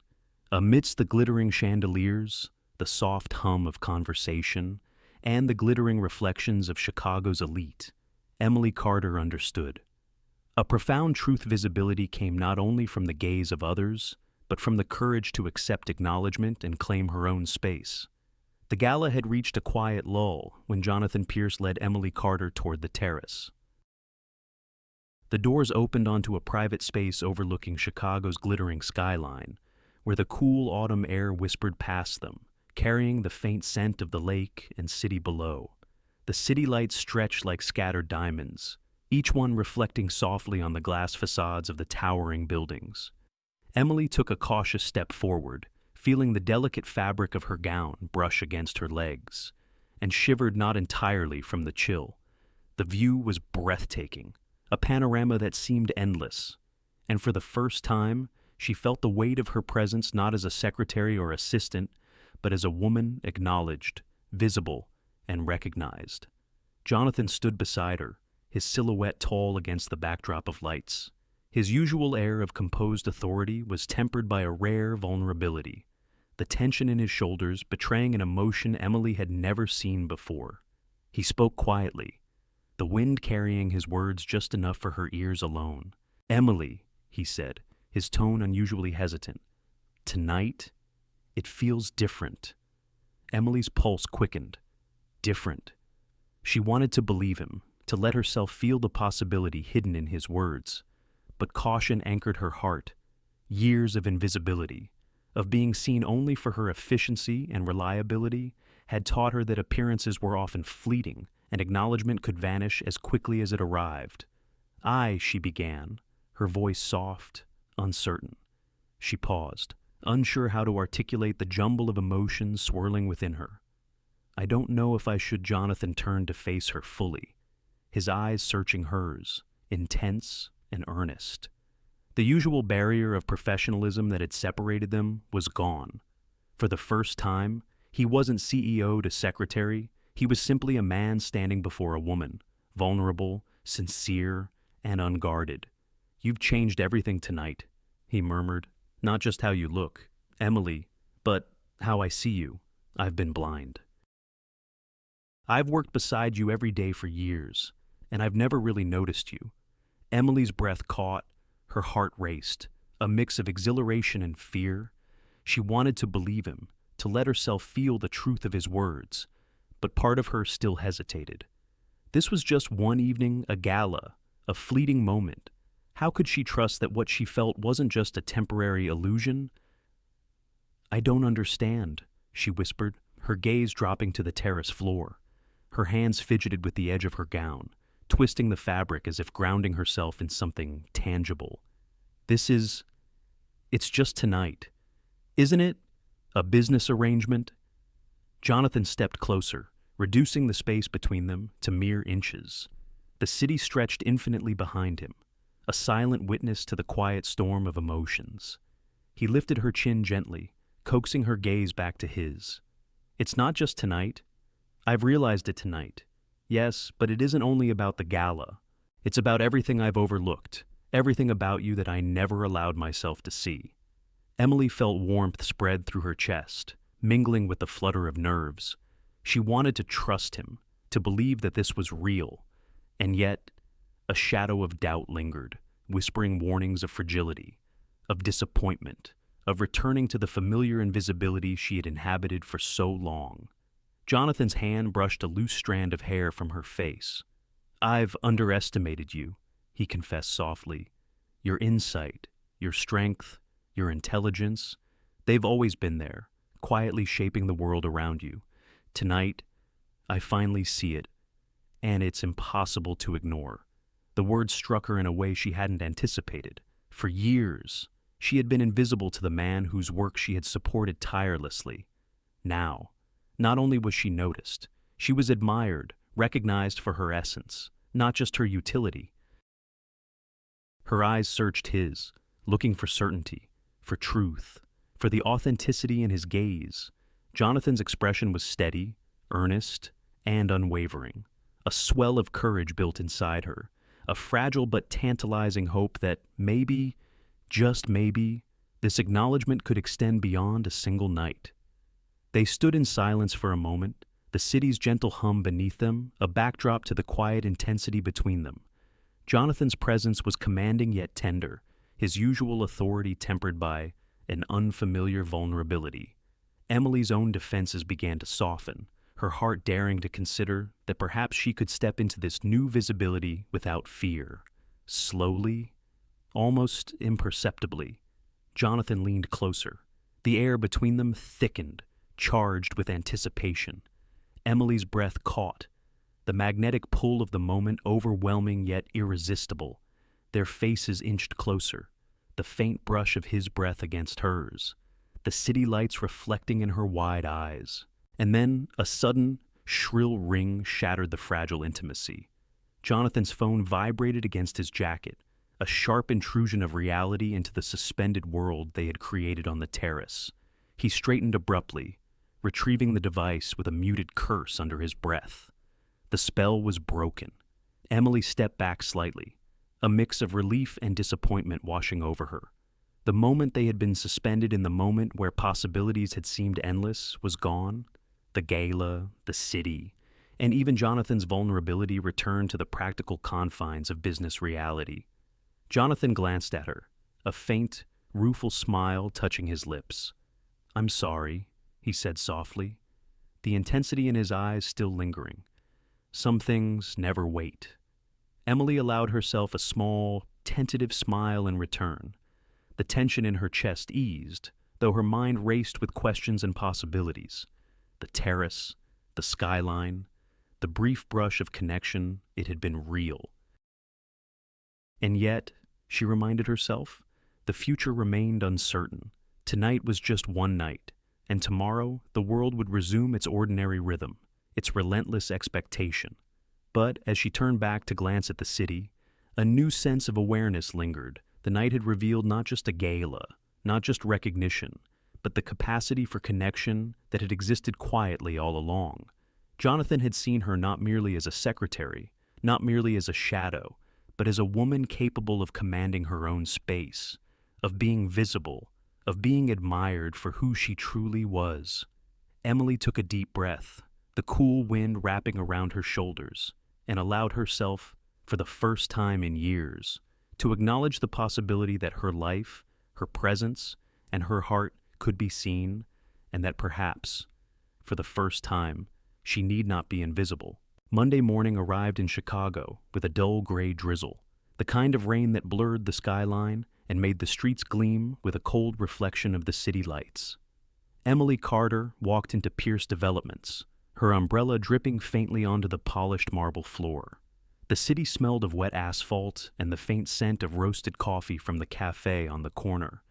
Amidst the glittering chandeliers, the soft hum of conversation, and the glittering reflections of Chicago's elite, Emily Carter understood. A profound truth visibility came not only from the gaze of others, but from the courage to accept acknowledgement and claim her own space. The gala had reached a quiet lull when Jonathan Pierce led Emily Carter toward the terrace. The doors opened onto a private space overlooking Chicago's glittering skyline, where the cool autumn air whispered past them, carrying the faint scent of the lake and city below. The city lights stretched like scattered diamonds, each one reflecting softly on the glass facades of the towering buildings. Emily took a cautious step forward, feeling the delicate fabric of her gown brush against her legs, and shivered not entirely from the chill. The view was breathtaking, a panorama that seemed endless, and for the first time, she felt the weight of her presence not as a secretary or assistant, but as a woman acknowledged, visible, and recognized. Jonathan stood beside her, his silhouette tall against the backdrop of lights. His usual air of composed authority was tempered by a rare vulnerability, the tension in his shoulders betraying an emotion Emily had never seen before. He spoke quietly, the wind carrying his words just enough for her ears alone. "Emily," he said, his tone unusually hesitant. "Tonight, it feels different." Emily's pulse quickened. Different. She wanted to believe him, to let herself feel the possibility hidden in his words. But caution anchored her heart. Years of invisibility, of being seen only for her efficiency and reliability, had taught her that appearances were often fleeting and acknowledgement could vanish as quickly as it arrived. She began, her voice soft, uncertain. She paused, unsure how to articulate the jumble of emotions swirling within her. "I don't know if I should." Jonathan turned to face her fully, his eyes searching hers, intense and earnest. The usual barrier of professionalism that had separated them was gone. For the first time, he wasn't CEO to secretary, he was simply a man standing before a woman, vulnerable, sincere, and unguarded. "You've changed everything tonight," he murmured. "Not just how you look, Emily, but how I see you. I've been blind. I've worked beside you every day for years, and I've never really noticed you." Emily's breath caught, her heart raced, a mix of exhilaration and fear. She wanted to believe him, to let herself feel the truth of his words, but part of her still hesitated. This was just one evening, a gala, a fleeting moment. How could she trust that what she felt wasn't just a temporary illusion? "I don't understand," she whispered, her gaze dropping to the terrace floor. Her hands fidgeted with the edge of her gown, twisting the fabric as if grounding herself in something tangible. It's just tonight. Isn't it? A business arrangement?" Jonathan stepped closer, reducing the space between them to mere inches. The city stretched infinitely behind him, a silent witness to the quiet storm of emotions. He lifted her chin gently, coaxing her gaze back to his. "It's not just tonight. I've realized it tonight. Yes, but it isn't only about the gala. It's about everything I've overlooked, everything about you that I never allowed myself to see." Emily felt warmth spread through her chest, mingling with the flutter of nerves. She wanted to trust him, to believe that this was real, and yet a shadow of doubt lingered, whispering warnings of fragility, of disappointment, of returning to the familiar invisibility she had inhabited for so long. Jonathan's hand brushed a loose strand of hair from her face. "I've underestimated you," he confessed softly. "Your insight, your strength, your intelligence, they've always been there, quietly shaping the world around you. Tonight, I finally see it, and it's impossible to ignore." The words struck her in a way she hadn't anticipated. For years, she had been invisible to the man whose work she had supported tirelessly. Now, not only was she noticed, she was admired, recognized for her essence, not just her utility. Her eyes searched his, looking for certainty, for truth, for the authenticity in his gaze. Jonathan's expression was steady, earnest, and unwavering. A swell of courage built inside her, a fragile but tantalizing hope that maybe, just maybe, this acknowledgement could extend beyond a single night. They stood in silence for a moment, the city's gentle hum beneath them, a backdrop to the quiet intensity between them. Jonathan's presence was commanding yet tender, his usual authority tempered by an unfamiliar vulnerability. Emily's own defenses began to soften, her heart daring to consider that perhaps she could step into this new visibility without fear. Slowly, almost imperceptibly, Jonathan leaned closer. The air between them thickened, charged with anticipation. Emily's breath caught, the magnetic pull of the moment overwhelming yet irresistible. Their faces inched closer, the faint brush of his breath against hers, the city lights reflecting in her wide eyes. And then a sudden, shrill ring shattered the fragile intimacy. Jonathan's phone vibrated against his jacket, a sharp intrusion of reality into the suspended world they had created on the terrace. He straightened abruptly, retrieving the device with a muted curse under his breath. The spell was broken. Emily stepped back slightly, a mix of relief and disappointment washing over her. The moment they had been suspended in the moment where possibilities had seemed endless was gone. The gala, the city, and even Jonathan's vulnerability returned to the practical confines of business reality. Jonathan glanced at her, a faint, rueful smile touching his lips. "I'm sorry," he said softly, the intensity in his eyes still lingering. "Some things never wait." Emily allowed herself a small, tentative smile in return. The tension in her chest eased, though her mind raced with questions and possibilities. The terrace, the skyline, the brief brush of connection, it had been real. And yet, she reminded herself, the future remained uncertain. Tonight was just one night, and tomorrow the world would resume its ordinary rhythm, its relentless expectation. But as she turned back to glance at the city, a new sense of awareness lingered. The night had revealed not just a gala, not just recognition, but the capacity for connection that had existed quietly all along. Jonathan had seen her not merely as a secretary, not merely as a shadow, but as a woman capable of commanding her own space, of being visible, of being admired for who she truly was. Emily took a deep breath, the cool wind wrapping around her shoulders, and allowed herself, for the first time in years, to acknowledge the possibility that her life, her presence, and her heart could be seen, and that perhaps, for the first time, she need not be invisible. Monday morning arrived in Chicago with a dull gray drizzle, the kind of rain that blurred the skyline and made the streets gleam with a cold reflection of the city lights. Emily Carter walked into Pierce Developments, her umbrella dripping faintly onto the polished marble floor. The city smelled of wet asphalt and the faint scent of roasted coffee from the cafe on the corner,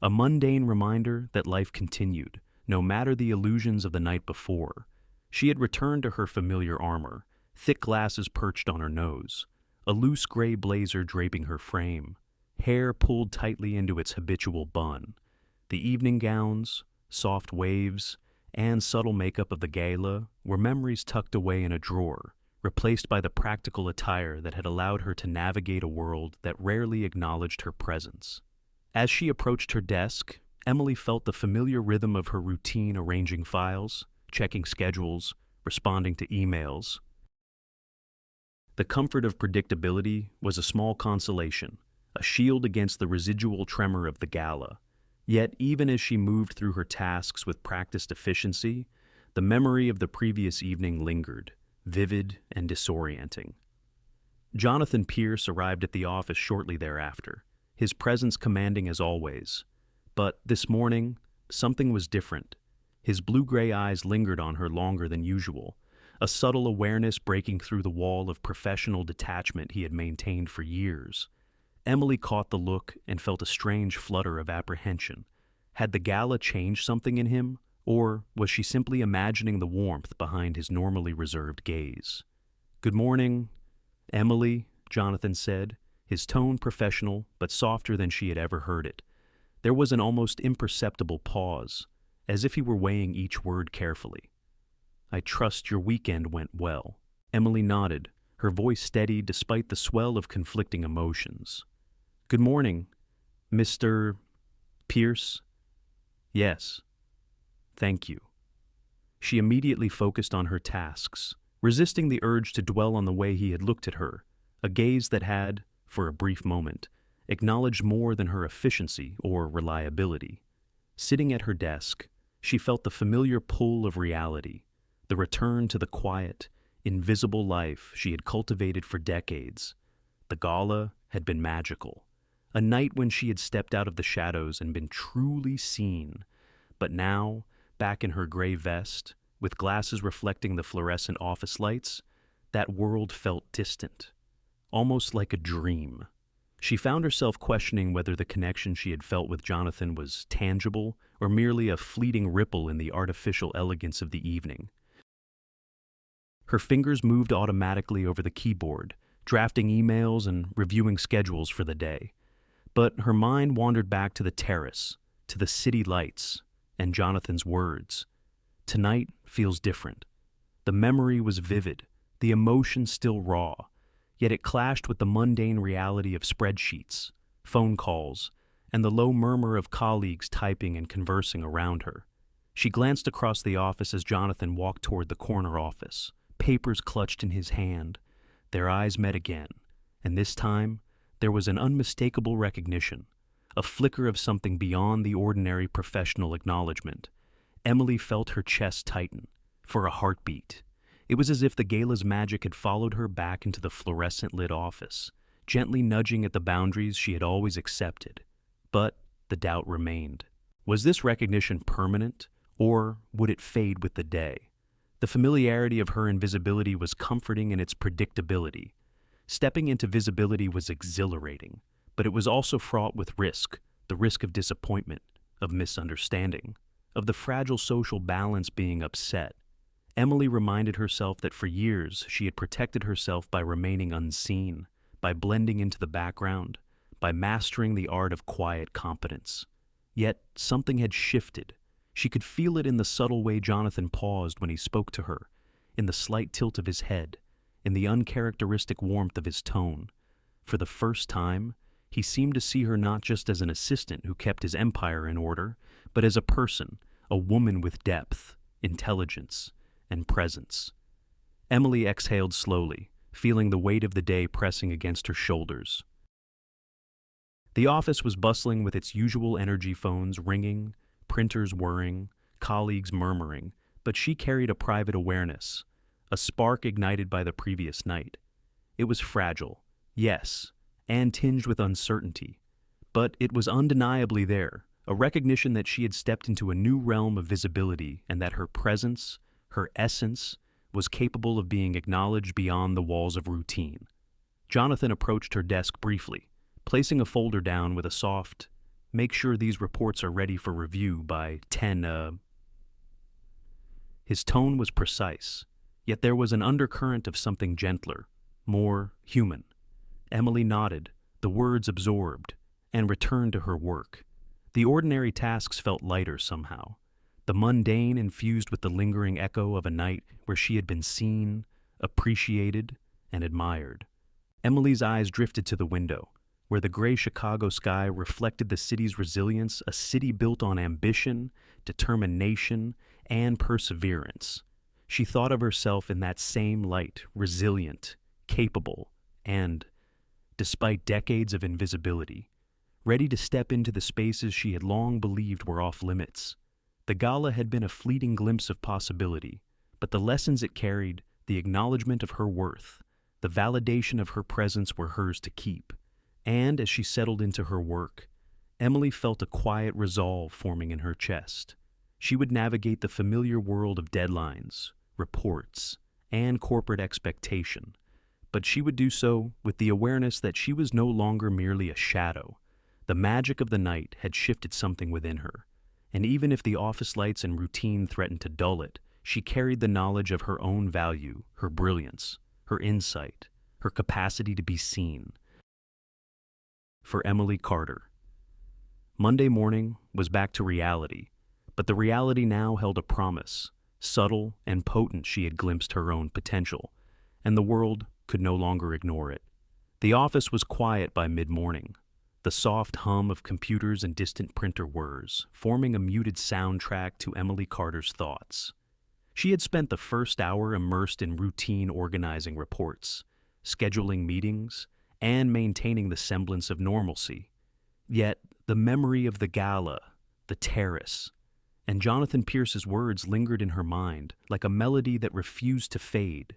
a mundane reminder that life continued, no matter the illusions of the night before. She had returned to her familiar armor, thick glasses perched on her nose, a loose gray blazer draping her frame, hair pulled tightly into its habitual bun. The evening gowns, soft waves, and subtle makeup of the gala were memories tucked away in a drawer, replaced by the practical attire that had allowed her to navigate a world that rarely acknowledged her presence. As she approached her desk, Emily felt the familiar rhythm of her routine, arranging files, checking schedules, responding to emails. The comfort of predictability was a small consolation, a shield against the residual tremor of the gala. Yet, even as she moved through her tasks with practiced efficiency, the memory of the previous evening lingered, vivid and disorienting. Jonathan Pierce arrived at the office shortly thereafter, his presence commanding as always. But this morning, something was different. His blue-gray eyes lingered on her longer than usual, a subtle awareness breaking through the wall of professional detachment he had maintained for years. Emily caught the look and felt a strange flutter of apprehension. Had the gala changed something in him, or was she simply imagining the warmth behind his normally reserved gaze? "Good morning, Emily," Jonathan said, his tone professional but softer than she had ever heard it. There was an almost imperceptible pause, as if he were weighing each word carefully. "I trust your weekend went well." Emily nodded, her voice steady despite the swell of conflicting emotions. "Good morning, Mr. Pierce." "Yes. Thank you." She immediately focused on her tasks, resisting the urge to dwell on the way he had looked at her, a gaze that had, for a brief moment, acknowledged more than her efficiency or reliability. Sitting at her desk, she felt the familiar pull of reality, the return to the quiet, invisible life she had cultivated for decades. The gala had been magical, a night when she had stepped out of the shadows and been truly seen. But now, back in her gray vest, with glasses reflecting the fluorescent office lights, that world felt distant, almost like a dream. She found herself questioning whether the connection she had felt with Jonathan was tangible or merely a fleeting ripple in the artificial elegance of the evening. Her fingers moved automatically over the keyboard, drafting emails and reviewing schedules for the day. But her mind wandered back to the terrace, to the city lights, and Jonathan's words. "Tonight feels different." The memory was vivid, the emotion still raw, yet it clashed with the mundane reality of spreadsheets, phone calls, and the low murmur of colleagues typing and conversing around her. She glanced across the office as Jonathan walked toward the corner office, papers clutched in his hand. Their eyes met again, and this time there was an unmistakable recognition, a flicker of something beyond the ordinary professional acknowledgement. Emily felt her chest tighten, for a heartbeat. It was as if the gala's magic had followed her back into the fluorescent-lit office, gently nudging at the boundaries she had always accepted. But the doubt remained. Was this recognition permanent, or would it fade with the day? The familiarity of her invisibility was comforting in its predictability. Stepping into visibility was exhilarating, but it was also fraught with risk, the risk of disappointment, of misunderstanding, of the fragile social balance being upset. Emily reminded herself that for years she had protected herself by remaining unseen, by blending into the background, by mastering the art of quiet competence. Yet something had shifted. She could feel it in the subtle way Jonathan paused when he spoke to her, in the slight tilt of his head, in the uncharacteristic warmth of his tone. For the first time, he seemed to see her not just as an assistant who kept his empire in order, but as a person, a woman with depth, intelligence, and presence. Emily exhaled slowly, feeling the weight of the day pressing against her shoulders. The office was bustling with its usual energy, phones ringing, printers whirring, colleagues murmuring, but she carried a private awareness, a spark ignited by the previous night. It was fragile, yes, and tinged with uncertainty, but it was undeniably there, a recognition that she had stepped into a new realm of visibility and that her presence, her essence, was capable of being acknowledged beyond the walls of routine. Jonathan approached her desk briefly, placing a folder down with a soft, "Make sure these reports are ready for review by 10. His tone was precise, yet there was an undercurrent of something gentler, more human. Emily nodded, the words absorbed, and returned to her work. The ordinary tasks felt lighter somehow, the mundane infused with the lingering echo of a night where she had been seen, appreciated, and admired. Emily's eyes drifted to the window, where the gray Chicago sky reflected the city's resilience, a city built on ambition, determination, and perseverance. She thought of herself in that same light, resilient, capable, and, despite decades of invisibility, ready to step into the spaces she had long believed were off limits. The gala had been a fleeting glimpse of possibility, but the lessons it carried, the acknowledgement of her worth, the validation of her presence were hers to keep. And as she settled into her work, Emily felt a quiet resolve forming in her chest. She would navigate the familiar world of deadlines, reports, and corporate expectation, but she would do so with the awareness that she was no longer merely a shadow. The magic of the night had shifted something within her, and even if the office lights and routine threatened to dull it, she carried the knowledge of her own value, her brilliance, her insight, her capacity to be seen. For Emily Carter, Monday morning was back to reality, but the reality now held a promise, subtle and potent. She had glimpsed her own potential, and the world could no longer ignore it. The office was quiet by mid-morning, the soft hum of computers and distant printer whirs forming a muted soundtrack to Emily Carter's thoughts. She had spent the first hour immersed in routine organizing reports, scheduling meetings, and maintaining the semblance of normalcy. Yet the memory of the gala, the terrace, and Jonathan Pierce's words lingered in her mind like a melody that refused to fade.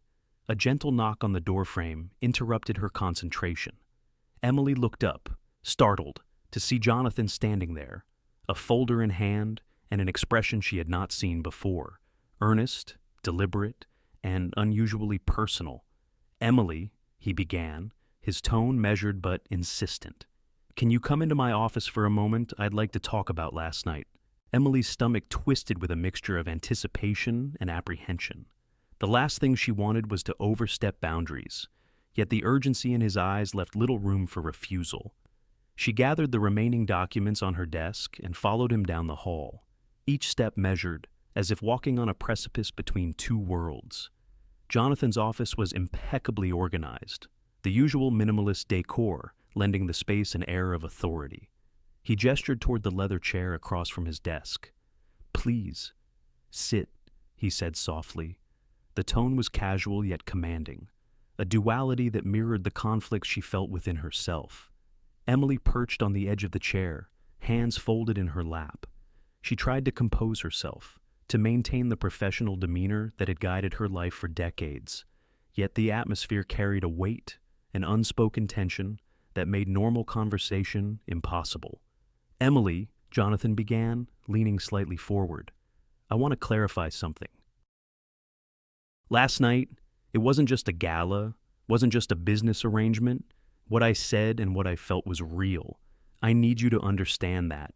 A gentle knock on the doorframe interrupted her concentration. Emily looked up, startled, to see Jonathan standing there, a folder in hand and an expression she had not seen before, earnest, deliberate, and unusually personal. "Emily," he began, his tone measured but insistent. "Can you come into my office for a moment? I'd like to talk about last night." Emily's stomach twisted with a mixture of anticipation and apprehension. The last thing she wanted was to overstep boundaries, yet the urgency in his eyes left little room for refusal. She gathered the remaining documents on her desk and followed him down the hall, each step measured, as if walking on a precipice between two worlds. Jonathan's office was impeccably organized, the usual minimalist decor lending the space an air of authority. He gestured toward the leather chair across from his desk. "Please, sit," he said softly. The tone was casual yet commanding, a duality that mirrored the conflict she felt within herself. Emily perched on the edge of the chair, hands folded in her lap. She tried to compose herself, to maintain the professional demeanor that had guided her life for decades. Yet the atmosphere carried a weight, an unspoken tension that made normal conversation impossible. "Emily," Jonathan began, leaning slightly forward, "I want to clarify something. Last night, it wasn't just a gala, wasn't just a business arrangement. What I said and what I felt was real. I need you to understand that."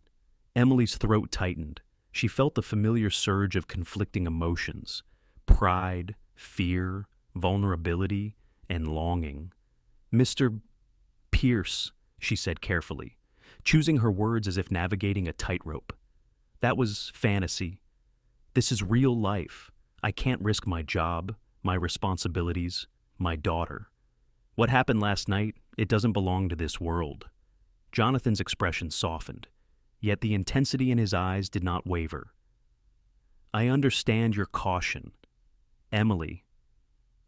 Emily's throat tightened. She felt the familiar surge of conflicting emotions: pride, fear, vulnerability, and longing. "Mr. Pierce," she said carefully, choosing her words as if navigating a tightrope. "That was fantasy. This is real life. I can't risk my job, my responsibilities, my daughter. What happened last night, it doesn't belong to this world." Jonathan's expression softened, yet the intensity in his eyes did not waver. "I understand your caution, Emily.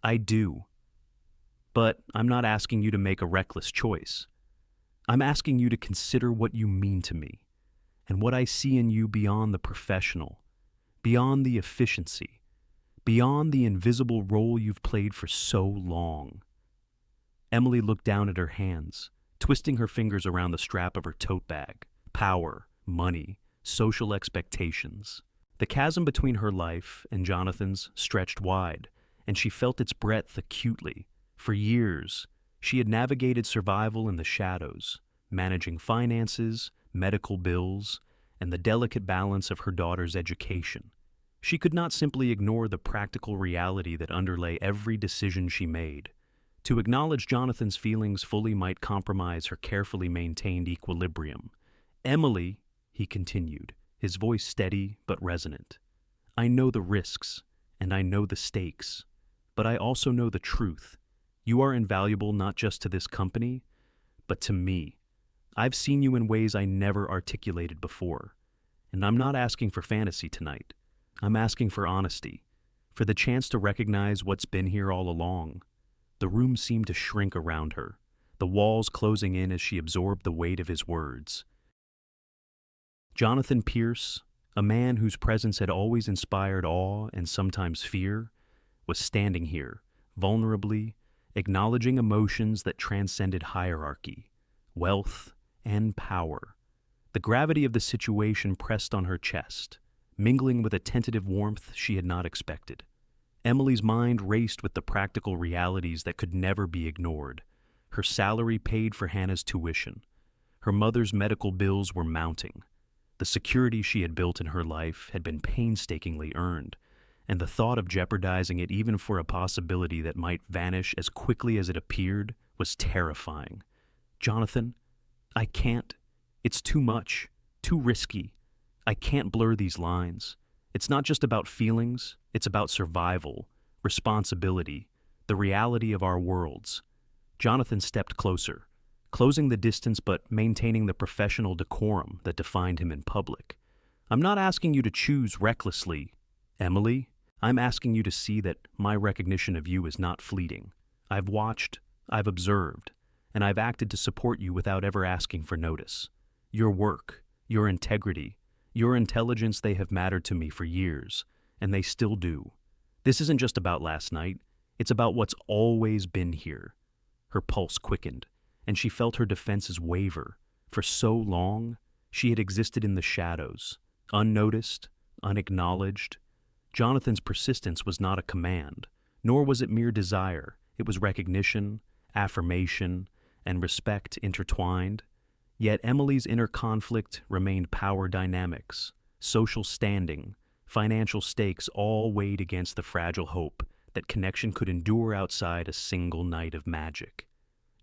I do. But I'm not asking you to make a reckless choice. I'm asking you to consider what you mean to me, and what I see in you beyond the professional, beyond the efficiency, beyond the invisible role you've played for so long. Emily looked down at her hands, twisting her fingers around the strap of her tote bag. Power, money, social expectations. The chasm between her life and Jonathan's stretched wide, and she felt its breadth acutely. For years, she had navigated survival in the shadows, managing finances, medical bills, and the delicate balance of her daughter's education. She could not simply ignore the practical reality that underlay every decision she made. To acknowledge Jonathan's feelings fully might compromise her carefully maintained equilibrium. Emily, he continued, his voice steady but resonant, I know the risks, and I know the stakes, but I also know the truth. You are invaluable not just to this company, but to me. I've seen you in ways I never articulated before, and I'm not asking for fantasy tonight. I'm asking for honesty, for the chance to recognize what's been here all along. The room seemed to shrink around her, the walls closing in as she absorbed the weight of his words. Jonathan Pierce, a man whose presence had always inspired awe and sometimes fear, was standing here, vulnerably, acknowledging emotions that transcended hierarchy, wealth, and power. The gravity of the situation pressed on her chest, mingling with a tentative warmth she had not expected. Emily's mind raced with the practical realities that could never be ignored. Her salary paid for Hannah's tuition. Her mother's medical bills were mounting. The security she had built in her life had been painstakingly earned, and the thought of jeopardizing it even for a possibility that might vanish as quickly as it appeared was terrifying. Jonathan, I can't. It's too much, too risky. I can't blur these lines. It's not just about feelings, it's about survival, responsibility, the reality of our worlds. Jonathan stepped closer, closing the distance but maintaining the professional decorum that defined him in public. I'm not asking you to choose recklessly, Emily. I'm asking you to see that my recognition of you is not fleeting. I've watched, I've observed, and I've acted to support you without ever asking for notice. Your work, your integrity, your intelligence, they have mattered to me for years, and they still do. This isn't just about last night, it's about what's always been here. Her pulse quickened, and she felt her defenses waver. For so long, she had existed in the shadows, unnoticed, unacknowledged. Jonathan's persistence was not a command, nor was it mere desire. It was recognition, affirmation, and respect intertwined. Yet Emily's inner conflict remained power dynamics, social standing, financial stakes all weighed against the fragile hope that connection could endure outside a single night of magic.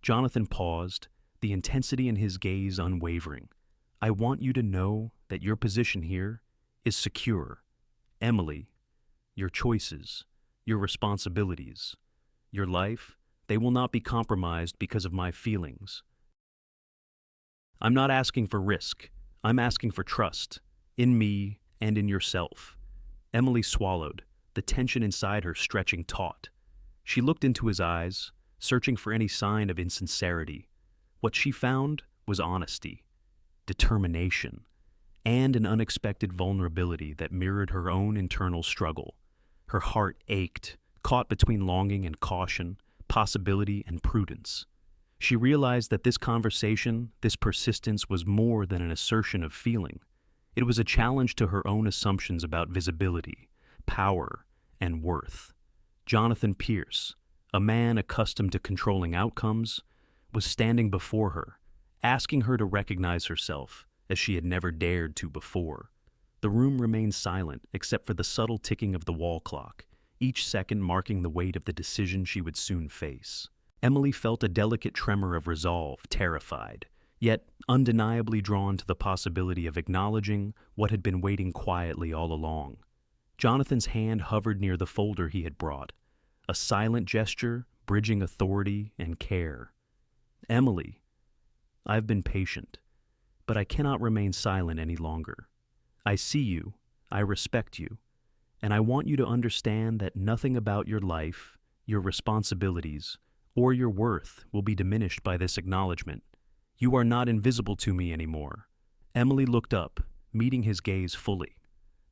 Jonathan paused, the intensity in his gaze unwavering. I want you to know that your position here is secure. Emily, your choices, your responsibilities, your life, they will not be compromised because of my feelings. I'm not asking for risk. I'm asking for trust, in me and in yourself. Emily swallowed, the tension inside her stretching taut. She looked into his eyes, searching for any sign of insincerity. What she found was honesty, determination, and an unexpected vulnerability that mirrored her own internal struggle. Her heart ached, caught between longing and caution, possibility and prudence. She realized that this conversation, this persistence, was more than an assertion of feeling. It was a challenge to her own assumptions about visibility, power, and worth. Jonathan Pierce, a man accustomed to controlling outcomes, was standing before her, asking her to recognize herself as she had never dared to before. The room remained silent except for the subtle ticking of the wall clock, each second marking the weight of the decision she would soon face. Emily felt a delicate tremor of resolve, terrified, yet undeniably drawn to the possibility of acknowledging what had been waiting quietly all along. Jonathan's hand hovered near the folder he had brought, a silent gesture bridging authority and care. Emily, I've been patient, but I cannot remain silent any longer. I see you, I respect you, and I want you to understand that nothing about your life, your responsibilities, or your worth will be diminished by this acknowledgement. You are not invisible to me anymore. Emily looked up, meeting his gaze fully.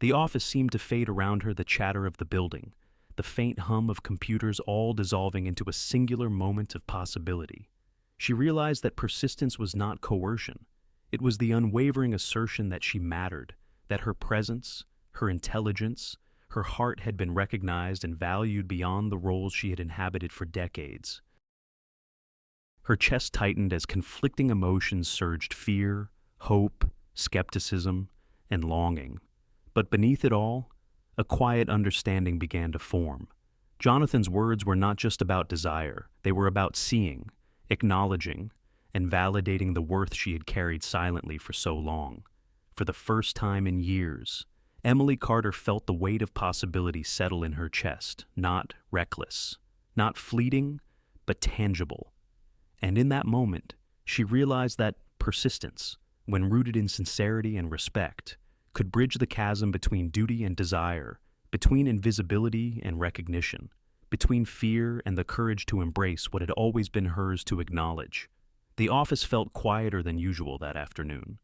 The office seemed to fade around her, the chatter of the building, the faint hum of computers all dissolving into a singular moment of possibility. She realized that persistence was not coercion. It was the unwavering assertion that she mattered, that her presence, her intelligence, her heart had been recognized and valued beyond the roles she had inhabited for decades. Her chest tightened as conflicting emotions surged: fear, hope, skepticism, and longing. But beneath it all, a quiet understanding began to form. Jonathan's words were not just about desire, they were about seeing, acknowledging, and validating the worth she had carried silently for so long. For the first time in years, Emily Carter felt the weight of possibility settle in her chest, not reckless, not fleeting, but tangible. And in that moment, she realized that persistence, when rooted in sincerity and respect, could bridge the chasm between duty and desire, between invisibility and recognition, between fear and the courage to embrace what had always been hers to acknowledge. The office felt quieter than usual that afternoon,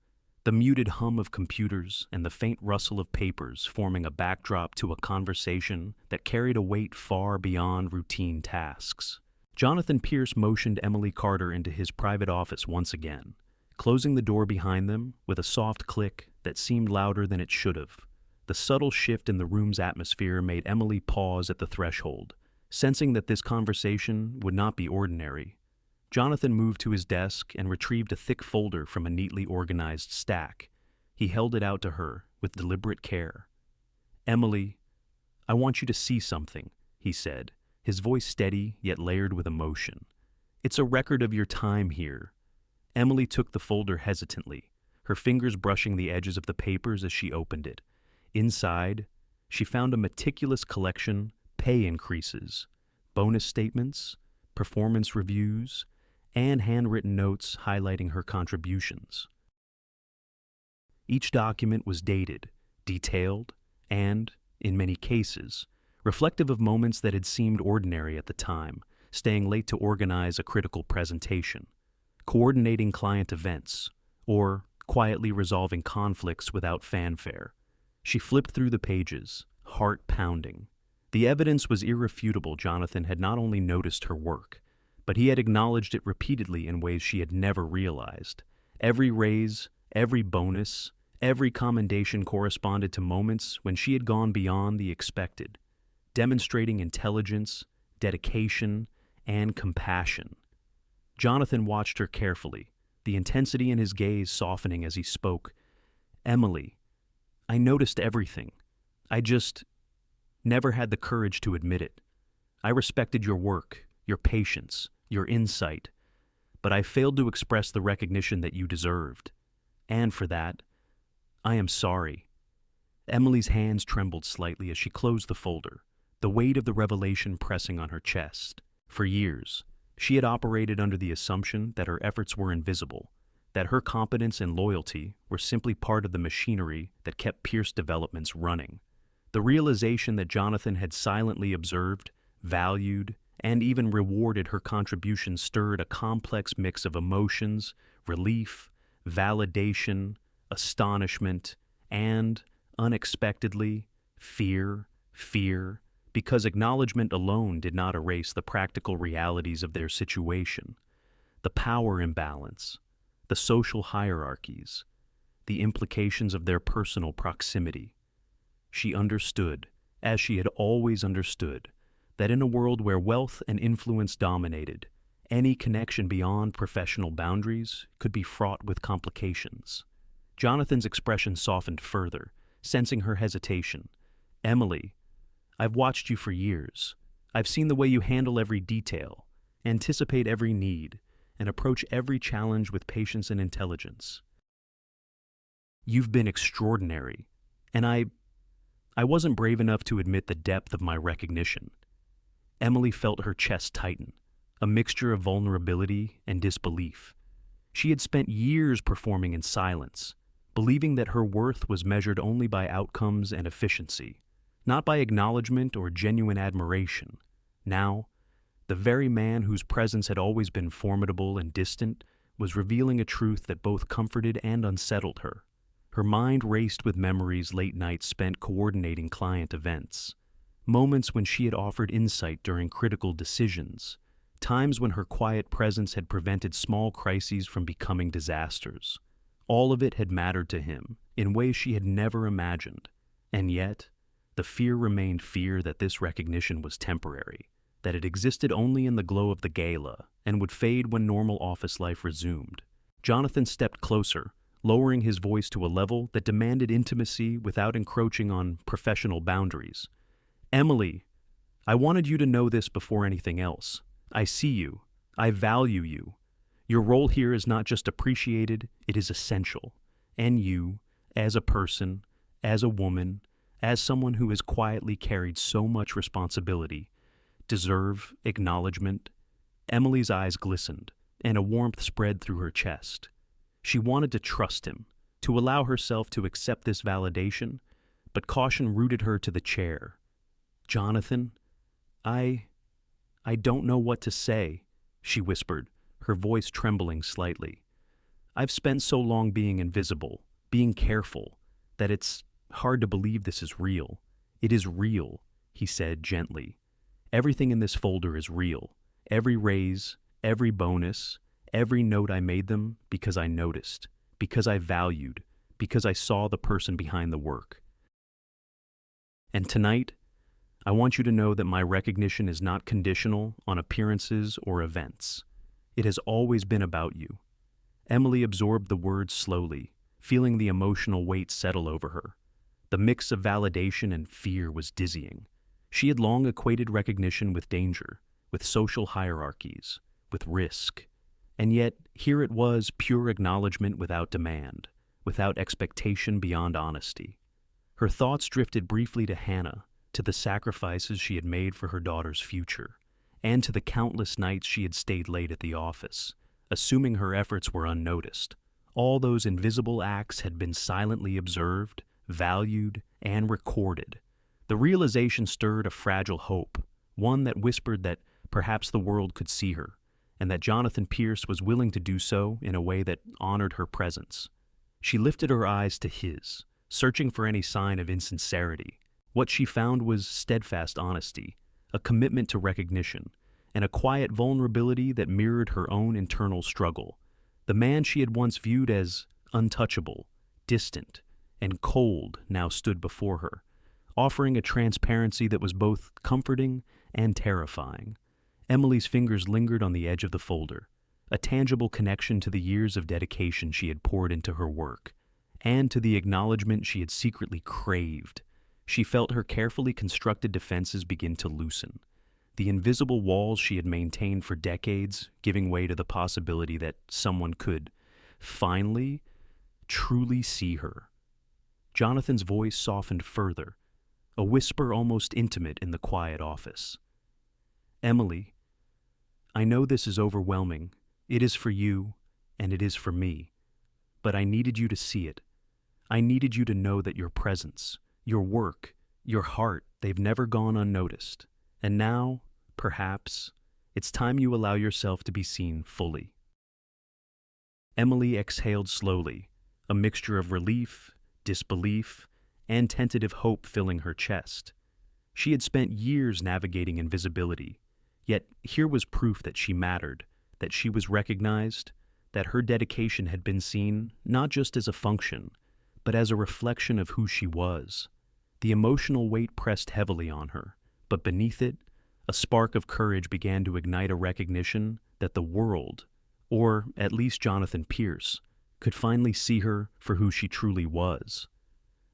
the muted hum of computers and the faint rustle of papers forming a backdrop to a conversation that carried a weight far beyond routine tasks. Jonathan Pierce motioned Emily Carter into his private office once again, closing the door behind them with a soft click that seemed louder than it should have. The subtle shift in the room's atmosphere made Emily pause at the threshold, sensing that this conversation would not be ordinary. Jonathan moved to his desk and retrieved a thick folder from a neatly organized stack. He held it out to her with deliberate care. "Emily, I want you to see something," he said, his voice steady yet layered with emotion. "It's a record of your time here." Emily took the folder hesitantly, her fingers brushing the edges of the papers as she opened it. Inside, she found a meticulous collection: pay increases, bonus statements, performance reviews, and handwritten notes highlighting her contributions. Each document was dated, detailed, and, in many cases, reflective of moments that had seemed ordinary at the time: staying late to organize a critical presentation, coordinating client events, or quietly resolving conflicts without fanfare. She flipped through the pages, heart pounding. The evidence was irrefutable. Jonathan had not only noticed her work, but he had acknowledged it repeatedly in ways she had never realized. Every raise, every bonus, every commendation corresponded to moments when she had gone beyond the expected, demonstrating intelligence, dedication, and compassion. Jonathan watched her carefully, the intensity in his gaze softening as he spoke. "Emily, I noticed everything. I just never had the courage to admit it. I respected your work, your patience, your insight, but I failed to express the recognition that you deserved. And for that, I am sorry." Emily's hands trembled slightly as she closed the folder, the weight of the revelation pressing on her chest. For years, she had operated under the assumption that her efforts were invisible, that her competence and loyalty were simply part of the machinery that kept Pierce Developments running. The realization that Jonathan had silently observed, valued, and even rewarded her contribution stirred a complex mix of emotions: relief, validation, astonishment, and, unexpectedly, fear, because acknowledgement alone did not erase the practical realities of their situation: the power imbalance, the social hierarchies, the implications of their personal proximity. She understood, as she had always understood, that in a world where wealth and influence dominated, any connection beyond professional boundaries could be fraught with complications. Jonathan's expression softened further, sensing her hesitation. "Emily, I've watched you for years. I've seen the way you handle every detail, anticipate every need, and approach every challenge with patience and intelligence. You've been extraordinary, and I wasn't brave enough to admit the depth of my recognition." Emily felt her chest tighten, a mixture of vulnerability and disbelief. She had spent years performing in silence, believing that her worth was measured only by outcomes and efficiency, not by acknowledgement or genuine admiration. Now, the very man whose presence had always been formidable and distant was revealing a truth that both comforted and unsettled her. Her mind raced with memories late nights spent coordinating client events, moments when she had offered insight during critical decisions, times when her quiet presence had prevented small crises from becoming disasters. All of it had mattered to him in ways she had never imagined, and yet, the fear remained fear that this recognition was temporary, that it existed only in the glow of the gala and would fade when normal office life resumed. Jonathan stepped closer, lowering his voice to a level that demanded intimacy without encroaching on professional boundaries. "Emily, I wanted you to know this before anything else. I see you. I value you. Your role here is not just appreciated, it is essential. And you, as a person, as a woman, as someone who has quietly carried so much responsibility, deserve acknowledgement." Emily's eyes glistened, and a warmth spread through her chest. She wanted to trust him, to allow herself to accept this validation, but caution rooted her to the chair. "Jonathan, I don't know what to say," she whispered, her voice trembling slightly. "I've spent so long being invisible, being careful, that it's hard to believe this is real." "It is real," he said gently. "Everything in this folder is real. Every raise, every bonus, every note I made them because I noticed, because I valued, because I saw the person behind the work. And tonight, I want you to know that my recognition is not conditional on appearances or events. It has always been about you." Emily absorbed the words slowly, feeling the emotional weight settle over her. The mix of validation and fear was dizzying. She had long equated recognition with danger, with social hierarchies, with risk. And yet, here it was, pure acknowledgement without demand, without expectation beyond honesty. Her thoughts drifted briefly to Hannah, to the sacrifices she had made for her daughter's future, and to the countless nights she had stayed late at the office, assuming her efforts were unnoticed. All those invisible acts had been silently observed, valued, and recorded. The realization stirred a fragile hope, one that whispered that perhaps the world could see her, and that Jonathan Pierce was willing to do so in a way that honored her presence. She lifted her eyes to his, searching for any sign of insincerity. What she found was steadfast honesty, a commitment to recognition, and a quiet vulnerability that mirrored her own internal struggle. The man she had once viewed as untouchable, distant, and cold now stood before her, offering a transparency that was both comforting and terrifying. Emily's fingers lingered on the edge of the folder, a tangible connection to the years of dedication she had poured into her work, and to the acknowledgement she had secretly craved. She felt her carefully constructed defenses begin to loosen, the invisible walls she had maintained for decades giving way to the possibility that someone could, finally, truly see her. Jonathan's voice softened further, a whisper almost intimate in the quiet office. "Emily, I know this is overwhelming. It is for you, and it is for me. But I needed you to see it. I needed you to know that your presence, your work, your heart, they've never gone unnoticed. And now, perhaps, it's time you allow yourself to be seen fully." Emily exhaled slowly, a mixture of relief, disbelief, and tentative hope filling her chest. She had spent years navigating invisibility, yet here was proof that she mattered, that she was recognized, that her dedication had been seen not just as a function, but as a reflection of who she was. The emotional weight pressed heavily on her, but beneath it, a spark of courage began to ignite a recognition that the world, or at least Jonathan Pierce, could finally see her for who she truly was.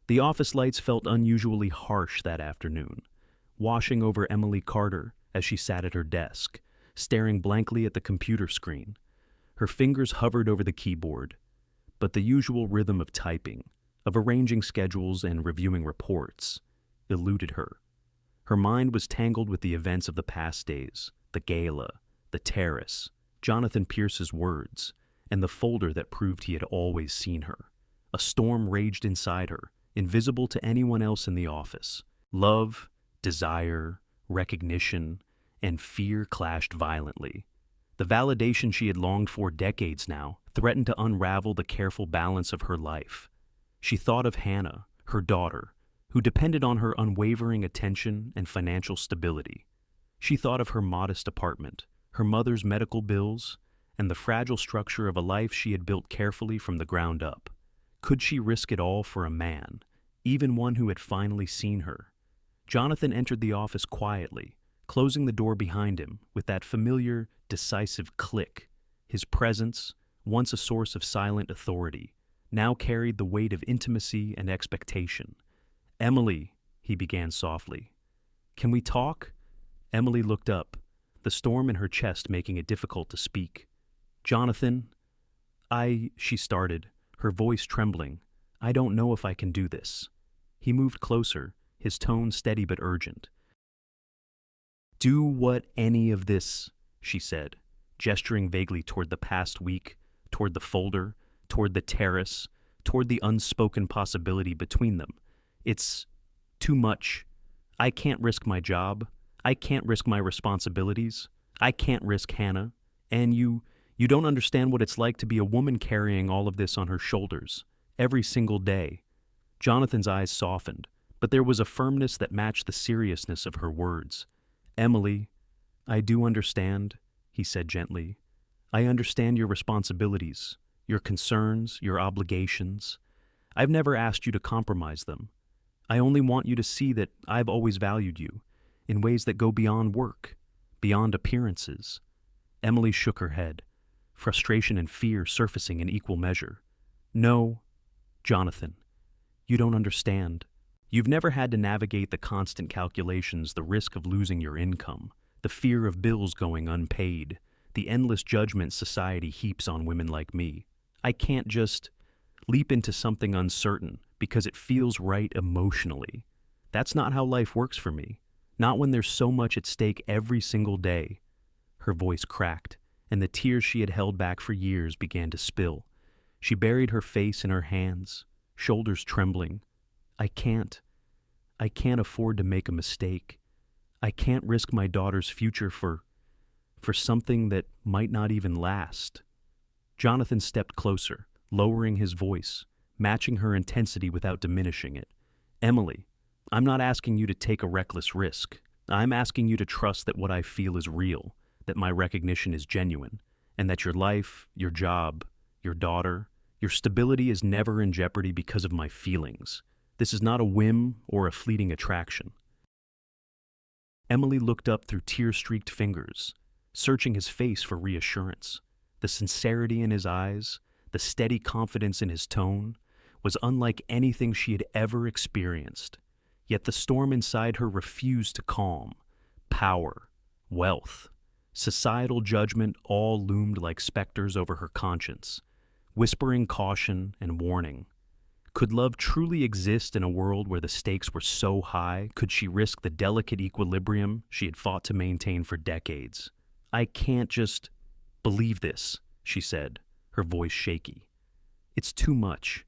The office lights felt unusually harsh that afternoon, washing over Emily Carter as she sat at her desk, staring blankly at the computer screen. Her fingers hovered over the keyboard, but the usual rhythm of typing, of arranging schedules and reviewing reports, eluded her. Her mind was tangled with the events of the past days, the gala, the terrace, Jonathan Pierce's words, and the folder that proved he had always seen her. A storm raged inside her, invisible to anyone else in the office. Love, desire, recognition, and fear clashed violently. The validation she had longed for decades now threatened to unravel the careful balance of her life. She thought of Hannah, her daughter, who depended on her unwavering attention and financial stability. She thought of her modest apartment, her mother's medical bills, and the fragile structure of a life she had built carefully from the ground up. Could she risk it all for a man, even one who had finally seen her? Jonathan entered the office quietly, closing the door behind him with that familiar, decisive click. His presence, once a source of silent authority, now carried the weight of intimacy and expectation. "Emily," he began softly. "Can we talk?" Emily looked up, the storm in her chest making it difficult to speak. "Jonathan, she started, her voice trembling. "I don't know if I can do this." He moved closer, his tone steady but urgent. "Do what any of this," she said, gesturing vaguely toward the past week, toward the folder, toward the terrace, toward the unspoken possibility between them. "It's too much. I can't risk my job. I can't risk my responsibilities. I can't risk Hannah. And you don't understand what it's like to be a woman carrying all of this on her shoulders, every single day." Jonathan's eyes softened, but there was a firmness that matched the seriousness of her words. "Emily, I do understand," he said gently. "I understand your responsibilities, your concerns, your obligations. I've never asked you to compromise them. I only want you to see that I've always valued you, in ways that go beyond work, beyond appearances." Emily shook her head, frustration and fear surfacing in equal measure. "No, Jonathan, you don't understand. You've never had to navigate the constant calculations, the risk of losing your income, the fear of bills going unpaid, the endless judgment society heaps on women like me. I can't just leap into something uncertain because it feels right emotionally. That's not how life works for me, not when there's so much at stake every single day." Her voice cracked, and the tears she had held back for years began to spill. She buried her face in her hands, shoulders trembling. I can't afford to make a mistake. I can't risk my daughter's future for something that might not even last." Jonathan stepped closer, lowering his voice, matching her intensity without diminishing it. "Emily, I'm not asking you to take a reckless risk. I'm asking you to trust that what I feel is real, that my recognition is genuine, and that your life, your job, your daughter, your stability is never in jeopardy because of my feelings. This is not a whim or a fleeting attraction." Emily looked up through tear-streaked fingers, searching his face for reassurance. The sincerity in his eyes, the steady confidence in his tone, was unlike anything she had ever experienced. Yet the storm inside her refused to calm. Power, wealth, societal judgment all loomed like specters over her conscience, whispering caution and warning. Could love truly exist in a world where the stakes were so high? Could she risk the delicate equilibrium she had fought to maintain for decades? "I can't just believe this," she said, her voice shaky. "It's too much.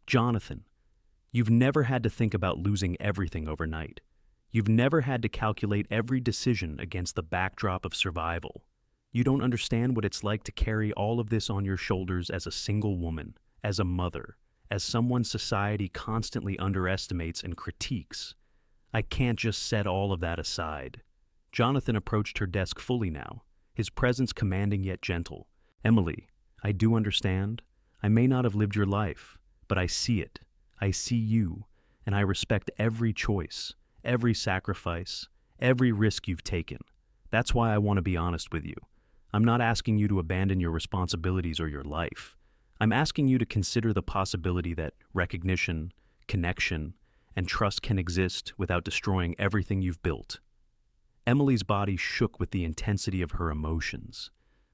Jonathan, you've never had to think about losing everything overnight. You've never had to calculate every decision against the backdrop of survival. You don't understand what it's like to carry all of this on your shoulders as a single woman, as a mother, as someone society constantly underestimates and critiques. I can't just set all of that aside." Jonathan approached her desk fully now, his presence commanding yet gentle. "Emily, I do understand. I may not have lived your life, but I see it. I see you, and I respect every choice, every sacrifice, every risk you've taken. That's why I want to be honest with you. I'm not asking you to abandon your responsibilities or your life. I'm asking you to consider the possibility that recognition, connection, and trust can exist without destroying everything you've built." Emily's body shook with the intensity of her emotions.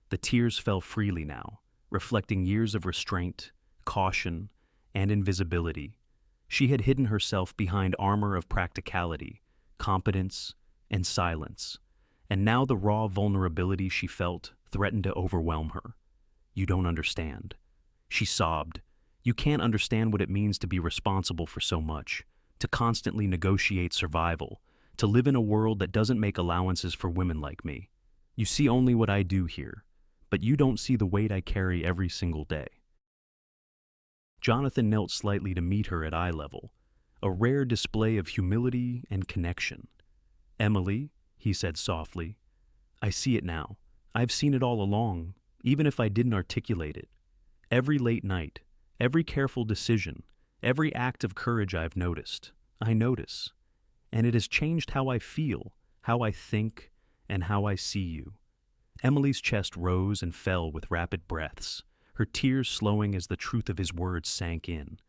The tears fell freely now, reflecting years of restraint, caution, and invisibility. She had hidden herself behind armor of practicality, competence, and silence, and now the raw vulnerability she felt threatened to overwhelm her. "You don't understand," she sobbed. "You can't understand what it means to be responsible for so much, to constantly negotiate survival, to live in a world that doesn't make allowances for women like me. You see only what I do here, but you don't see the weight I carry every single day." Jonathan knelt slightly to meet her at eye level, a rare display of humility and connection. "Emily," he said softly, "I see it now. I've seen it all along, even if I didn't articulate it. Every late night, every careful decision, every act of courage I've noticed. I notice. And it has changed how I feel, how I think, and how I see you." Emily's chest rose and fell with rapid breaths, her tears slowing as the truth of his words sank in.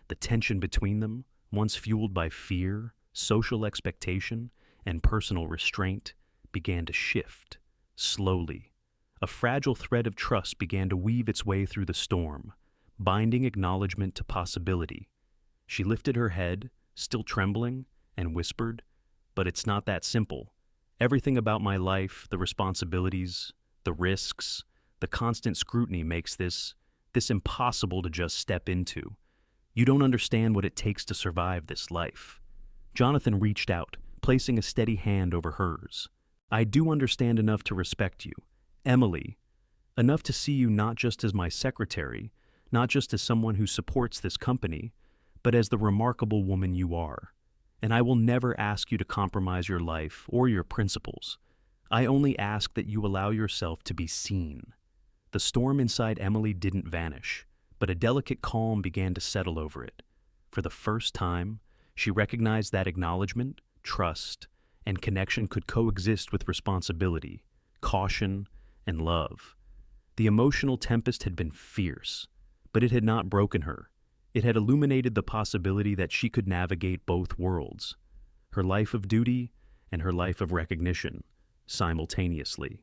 The tension between them, once fueled by fear, social expectation, and personal restraint, began to shift, slowly. A fragile thread of trust began to weave its way through the storm, binding acknowledgement to possibility. She lifted her head, still trembling, and whispered, "But it's not that simple. Everything about my life, the responsibilities, the risks, the constant scrutiny makes this impossible to just step into. You don't understand what it takes to survive this life." Jonathan reached out, placing a steady hand over hers. "I do understand enough to respect you, Emily, enough to see you not just as my secretary, not just as someone who supports this company, but as the remarkable woman you are. And I will never ask you to compromise your life or your principles. I only ask that you allow yourself to be seen." The storm inside Emily didn't vanish, but a delicate calm began to settle over it. For the first time, she recognized that acknowledgement, trust, and connection could coexist with responsibility, caution, and love. The emotional tempest had been fierce, but it had not broken her. It had illuminated the possibility that she could navigate both worlds, her life of duty and her life of recognition, simultaneously.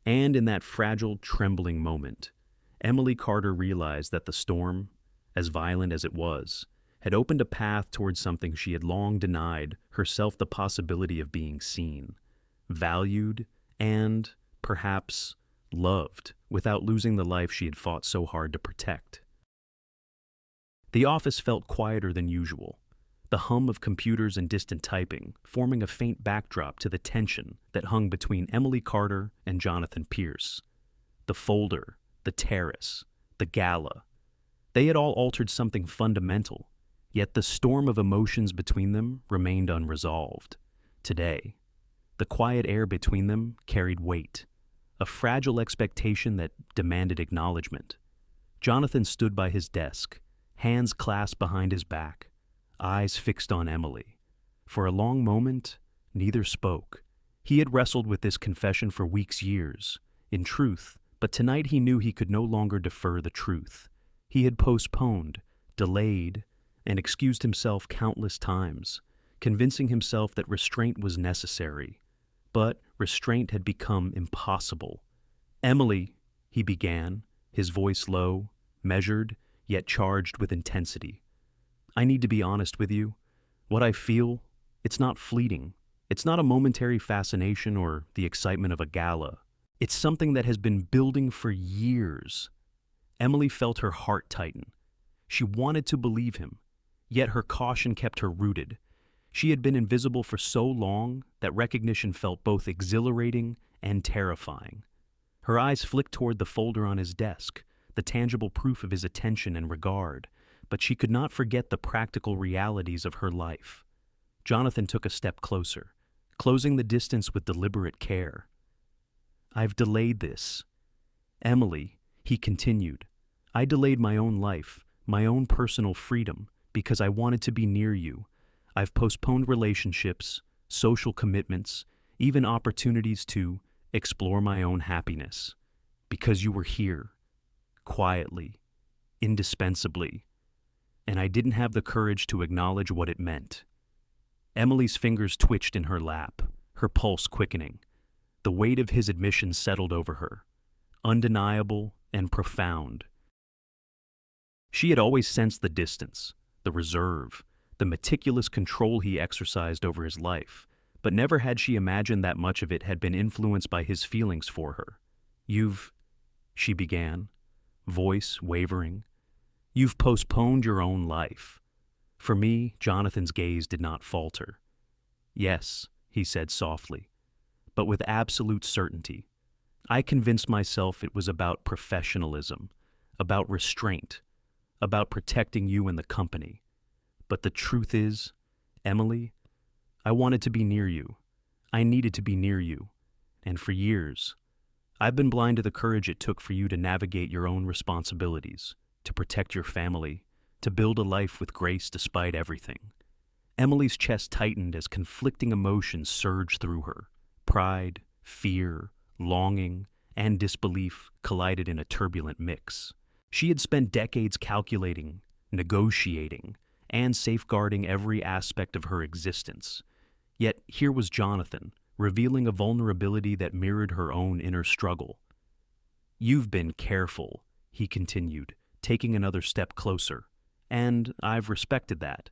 And in that fragile, trembling moment, Emily Carter realized that the storm, as violent as it was, had opened a path towards something she had long denied herself the possibility of being seen, valued, and, perhaps, loved without losing the life she had fought so hard to protect. The office felt quieter than usual, the hum of computers and distant typing forming a faint backdrop to the tension that hung between Emily Carter and Jonathan Pierce. The folder, the terrace, the gala, they had all altered something fundamental, yet the storm of emotions between them remained unresolved. Today, the quiet air between them carried weight, a fragile expectation that demanded acknowledgement. Jonathan stood by his desk, hands clasped behind his back, eyes fixed on Emily. For a long moment, neither spoke. He had wrestled with this confession for weeks, years, in truth, but tonight he knew he could no longer defer the truth. He had postponed, delayed, and excused himself countless times, convincing himself that restraint was necessary. But restraint had become impossible. "Emily," he began, his voice low, measured, yet charged with intensity. "I need to be honest with you. What I feel, it's not fleeting. It's not a momentary fascination or the excitement of a gala. It's something that has been building for years." Emily felt her heart tighten. She wanted to believe him, yet her caution kept her rooted. She had been invisible for so long that recognition felt both exhilarating and terrifying. Her eyes flicked toward the folder on his desk, the tangible proof of his attention and regard, but she could not forget the practical realities of her life. Jonathan took a step closer, closing the distance with deliberate care. "I've delayed this. Emily," he continued, "I delayed my own life, my own personal freedom, because I wanted to be near you. I've postponed relationships, social commitments, even opportunities to explore my own happiness, because you were here, quietly, indispensably, and I didn't have the courage to acknowledge what it meant." Emily's fingers twitched in her lap, her pulse quickening. The weight of his admission settled over her, undeniable and profound. She had always sensed the distance, the reserve, the meticulous control he exercised over his life, but never had she imagined that much of it had been influenced by his feelings for her. She began, voice wavering. "You've postponed your own life." For me, Jonathan's gaze did not falter. "Yes," he said softly, but with absolute certainty. "I convinced myself it was about professionalism, about restraint, about protecting you and the company. But the truth is, Emily, I wanted to be near you. I needed to be near you. And for years, I've been blind to the courage it took for you to navigate your own responsibilities, to protect your family, to build a life with grace despite everything. Emily's chest tightened as conflicting emotions surged through her. Pride, fear, longing, and disbelief collided in a turbulent mix. She had spent decades calculating, negotiating, and safeguarding every aspect of her existence. Yet here was Jonathan, revealing a vulnerability that mirrored her own inner struggle. "You've been careful," he continued, taking another step closer, "and I've respected that.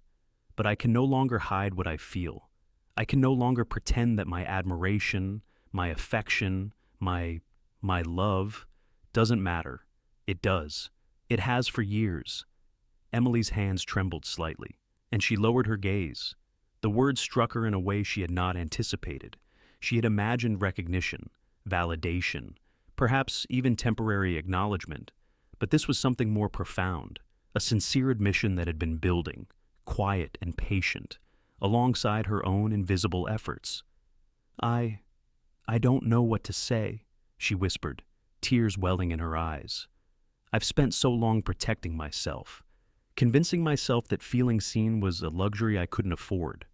But I can no longer hide what I feel. I can no longer pretend that my admiration, my affection, my love doesn't matter. It does. It has for years." Emily's hands trembled slightly, and she lowered her gaze. The words struck her in a way she had not anticipated. She had imagined recognition, validation, perhaps even temporary acknowledgement, but this was something more profound, a sincere admission that had been building, quiet and patient, alongside her own invisible efforts. I don't know what to say," she whispered, tears welling in her eyes. "I've spent so long protecting myself, convincing myself that feeling seen was a luxury I couldn't afford.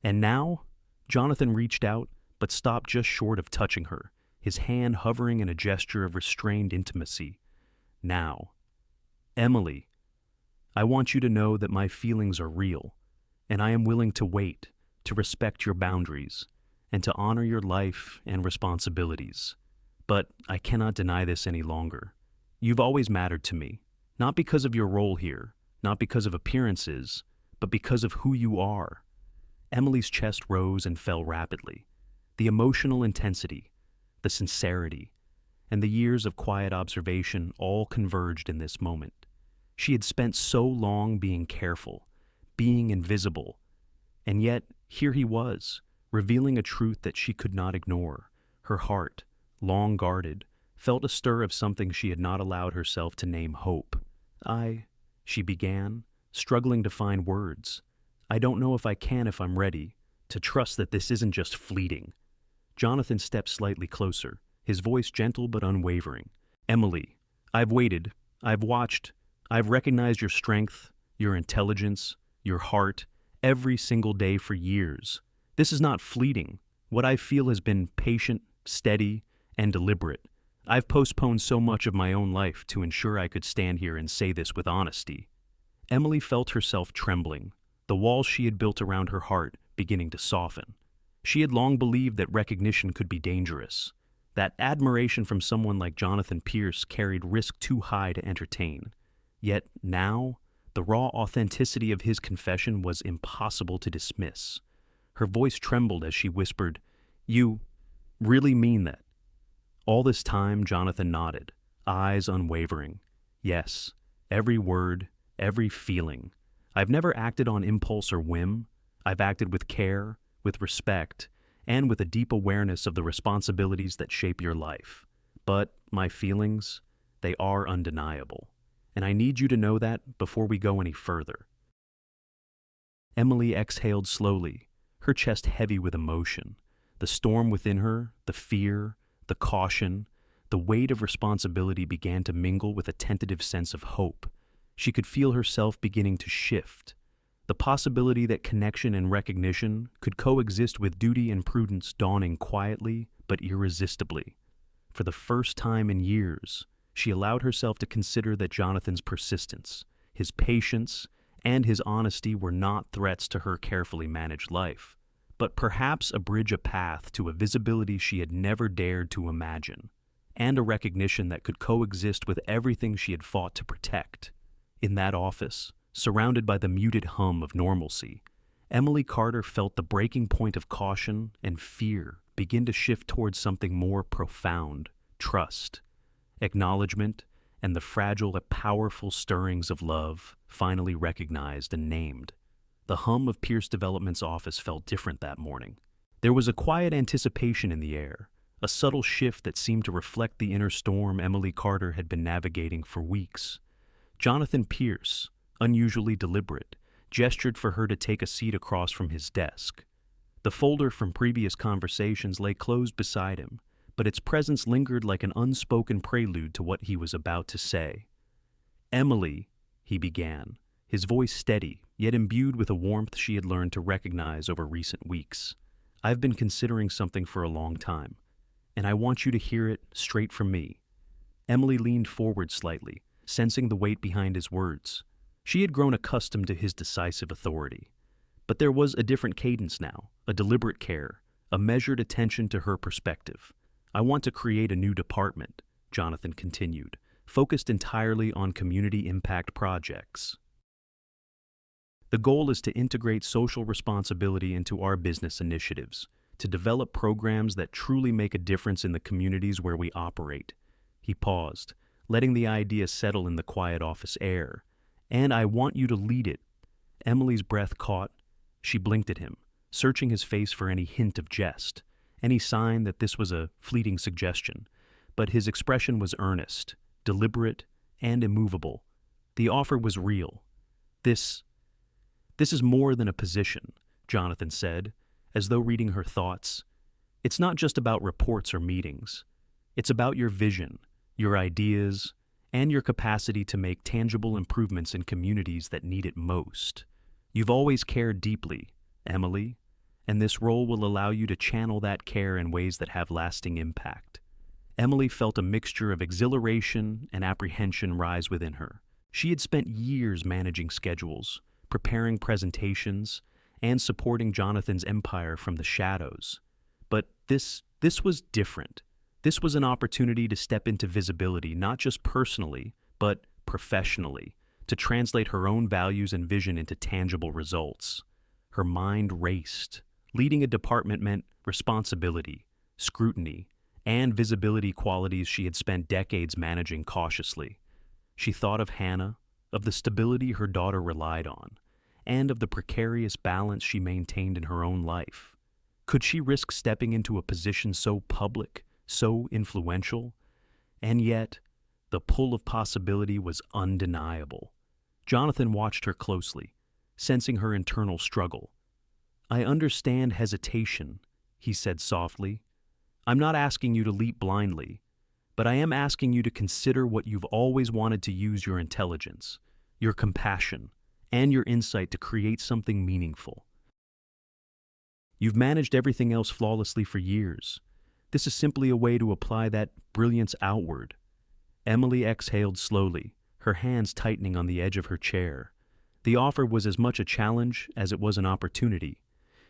And now?" Jonathan reached out, but stopped just short of touching her, his hand hovering in a gesture of restrained intimacy. "Now, Emily, I want you to know that my feelings are real, and I am willing to wait, to respect your boundaries, and to honor your life and responsibilities. But I cannot deny this any longer. You've always mattered to me, not because of your role here, not because of appearances, but because of who you are." Emily's chest rose and fell rapidly. The emotional intensity, the sincerity, and the years of quiet observation all converged in this moment. She had spent so long being careful, being invisible, and yet here he was, revealing a truth that she could not ignore. Her heart, long guarded, felt a stir of something she had not allowed herself to name hope. She began, struggling to find words. "I don't know if I can if I'm ready, to trust that this isn't just fleeting." Jonathan stepped slightly closer, his voice gentle but unwavering. "Emily, I've waited, I've watched, I've recognized your strength, your intelligence, your heart, every single day for years. This is not fleeting. What I feel has been patient, steady, and deliberate. I've postponed so much of my own life to ensure I could stand here and say this with honesty." Emily felt herself trembling, the walls she had built around her heart beginning to soften. She had long believed that recognition could be dangerous, that admiration from someone like Jonathan Pierce carried risk too high to entertain. Yet now, the raw authenticity of his confession was impossible to dismiss. Her voice trembled as she whispered, "You really mean that?" All this time, Jonathan nodded, eyes unwavering. "Yes, every word, every feeling. I've never acted on impulse or whim. I've acted with care, with respect, and with a deep awareness of the responsibilities that shape your life. But my feelings, they are undeniable. And I need you to know that before we go any further." Emily exhaled slowly, her chest heavy with emotion. The storm within her, the fear, the caution, the weight of responsibility began to mingle with a tentative sense of hope. She could feel herself beginning to shift. The possibility that connection and recognition could coexist with duty and prudence dawning quietly but irresistibly. For the first time in years, she allowed herself to consider that Jonathan's persistence, his patience, and his honesty were not threats to her carefully managed life, but perhaps a bridge, a path to a visibility she had never dared to imagine, and a recognition that could coexist with everything she had fought to protect. In that office, surrounded by the muted hum of normalcy, Emily Carter felt the breaking point of caution and fear begin to shift towards something more profound: trust, acknowledgement, and the fragile but powerful stirrings of love finally recognized and named. The hum of Pierce Development's office felt different that morning. There was a quiet anticipation in the air, a subtle shift that seemed to reflect the inner storm Emily Carter had been navigating for weeks. Jonathan Pierce, unusually deliberate, gestured for her to take a seat across from his desk. The folder from previous conversations lay closed beside him, but its presence lingered like an unspoken prelude to what he was about to say. "Emily," he began, his voice steady, yet imbued with a warmth she had learned to recognize over recent weeks. "I've been considering something for a long time, and I want you to hear it straight from me." Emily leaned forward slightly, sensing the weight behind his words. She had grown accustomed to his decisive authority. But there was a different cadence now, a deliberate care, a measured attention to her perspective. "I want to create a new department," Jonathan continued, focused entirely on community impact projects. "The goal is to integrate social responsibility into our business initiatives, to develop programs that truly make a difference in the communities where we operate." He paused, letting the idea settle in the quiet office air. "And I want you to lead it." Emily's breath caught. She blinked at him, searching his face for any hint of jest, any sign that this was a fleeting suggestion. But his expression was earnest, deliberate, and immovable. The offer was real. This is more than a position," Jonathan said, as though reading her thoughts. "It's not just about reports or meetings. It's about your vision, your ideas, and your capacity to make tangible improvements in communities that need it most. You've always cared deeply, Emily, and this role will allow you to channel that care in ways that have lasting impact." Emily felt a mixture of exhilaration and apprehension rise within her. She had spent years managing schedules, preparing presentations, and supporting Jonathan's empire from the shadows. But this was different. This was an opportunity to step into visibility, not just personally, but professionally, to translate her own values and vision into tangible results. Her mind raced. Leading a department meant responsibility, scrutiny, and visibility, qualities she had spent decades managing cautiously. She thought of Hannah, of the stability her daughter relied on, and of the precarious balance she maintained in her own life. Could she risk stepping into a position so public, so influential? And yet, the pull of possibility was undeniable. Jonathan watched her closely, sensing her internal struggle. "I understand hesitation," he said softly. "I'm not asking you to leap blindly, but I am asking you to consider what you've always wanted to use your intelligence, your compassion, and your insight to create something meaningful. You've managed everything else flawlessly for years. This is simply a way to apply that brilliance outward." Emily exhaled slowly, her hands tightening on the edge of her chair. The offer was as much a challenge as it was an opportunity.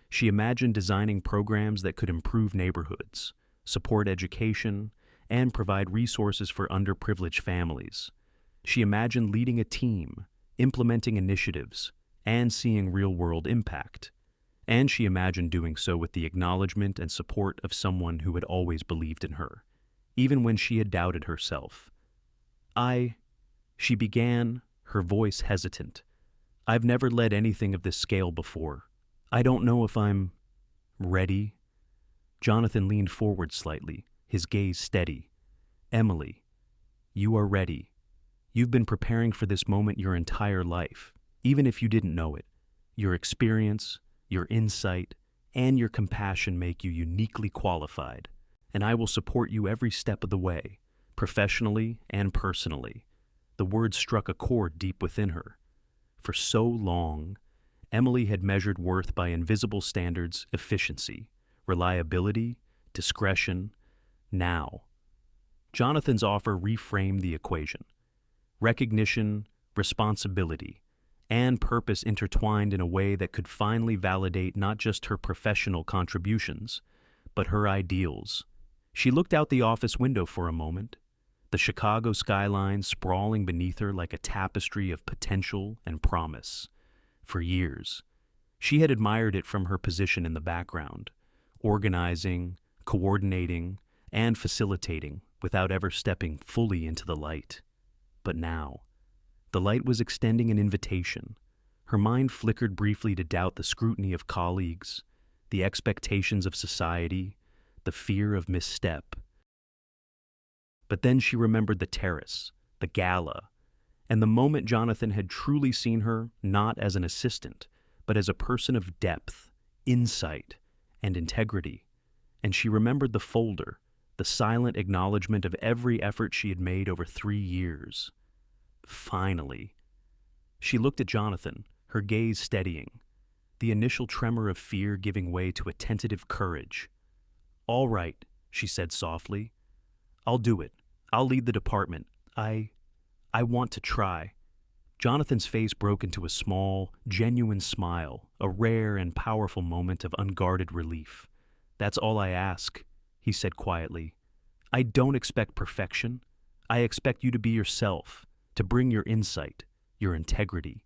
She imagined designing programs that could improve neighborhoods, support education, and provide resources for underprivileged families. She imagined leading a team, implementing initiatives, and seeing real-world impact. And she imagined doing so with the acknowledgement and support of someone who had always believed in her, even when she had doubted herself. She began, her voice hesitant. "I've never led anything of this scale before. I don't know if I'm ready." Jonathan leaned forward slightly, his gaze steady. "Emily, you are ready. You've been preparing for this moment your entire life, even if you didn't know it. Your experience, your insight, and your compassion make you uniquely qualified, and I will support you every step of the way, professionally and personally." The words struck a chord deep within her. For so long, Emily had measured worth by invisible standards: efficiency, reliability, discretion. Now, Jonathan's offer reframed the equation. Recognition, responsibility, and purpose intertwined in a way that could finally validate not just her professional contributions, but her ideals. She looked out the office window for a moment, the Chicago skyline sprawling beneath her like a tapestry of potential and promise. For years, she had admired it from her position in the background, organizing, coordinating, and facilitating without ever stepping fully into the light. But now, the light was extending an invitation. Her mind flickered briefly to doubt the scrutiny of colleagues, the expectations of society, the fear of misstep. But then she remembered the terrace, the gala, And the moment Jonathan had truly seen her not as an assistant, but as a person of depth, insight, and integrity. And she remembered the folder, the silent acknowledgement of every effort she had made over 3 years. Finally. She looked at Jonathan, her gaze steadying, the initial tremor of fear giving way to a tentative courage. "All right," she said softly. "I'll do it. I'll lead the department. I want to try." Jonathan's face broke into a small, genuine smile, a rare and powerful moment of unguarded relief. "That's all I ask," he said quietly. "I don't expect perfection. I expect you to be yourself, to bring your insight, your integrity,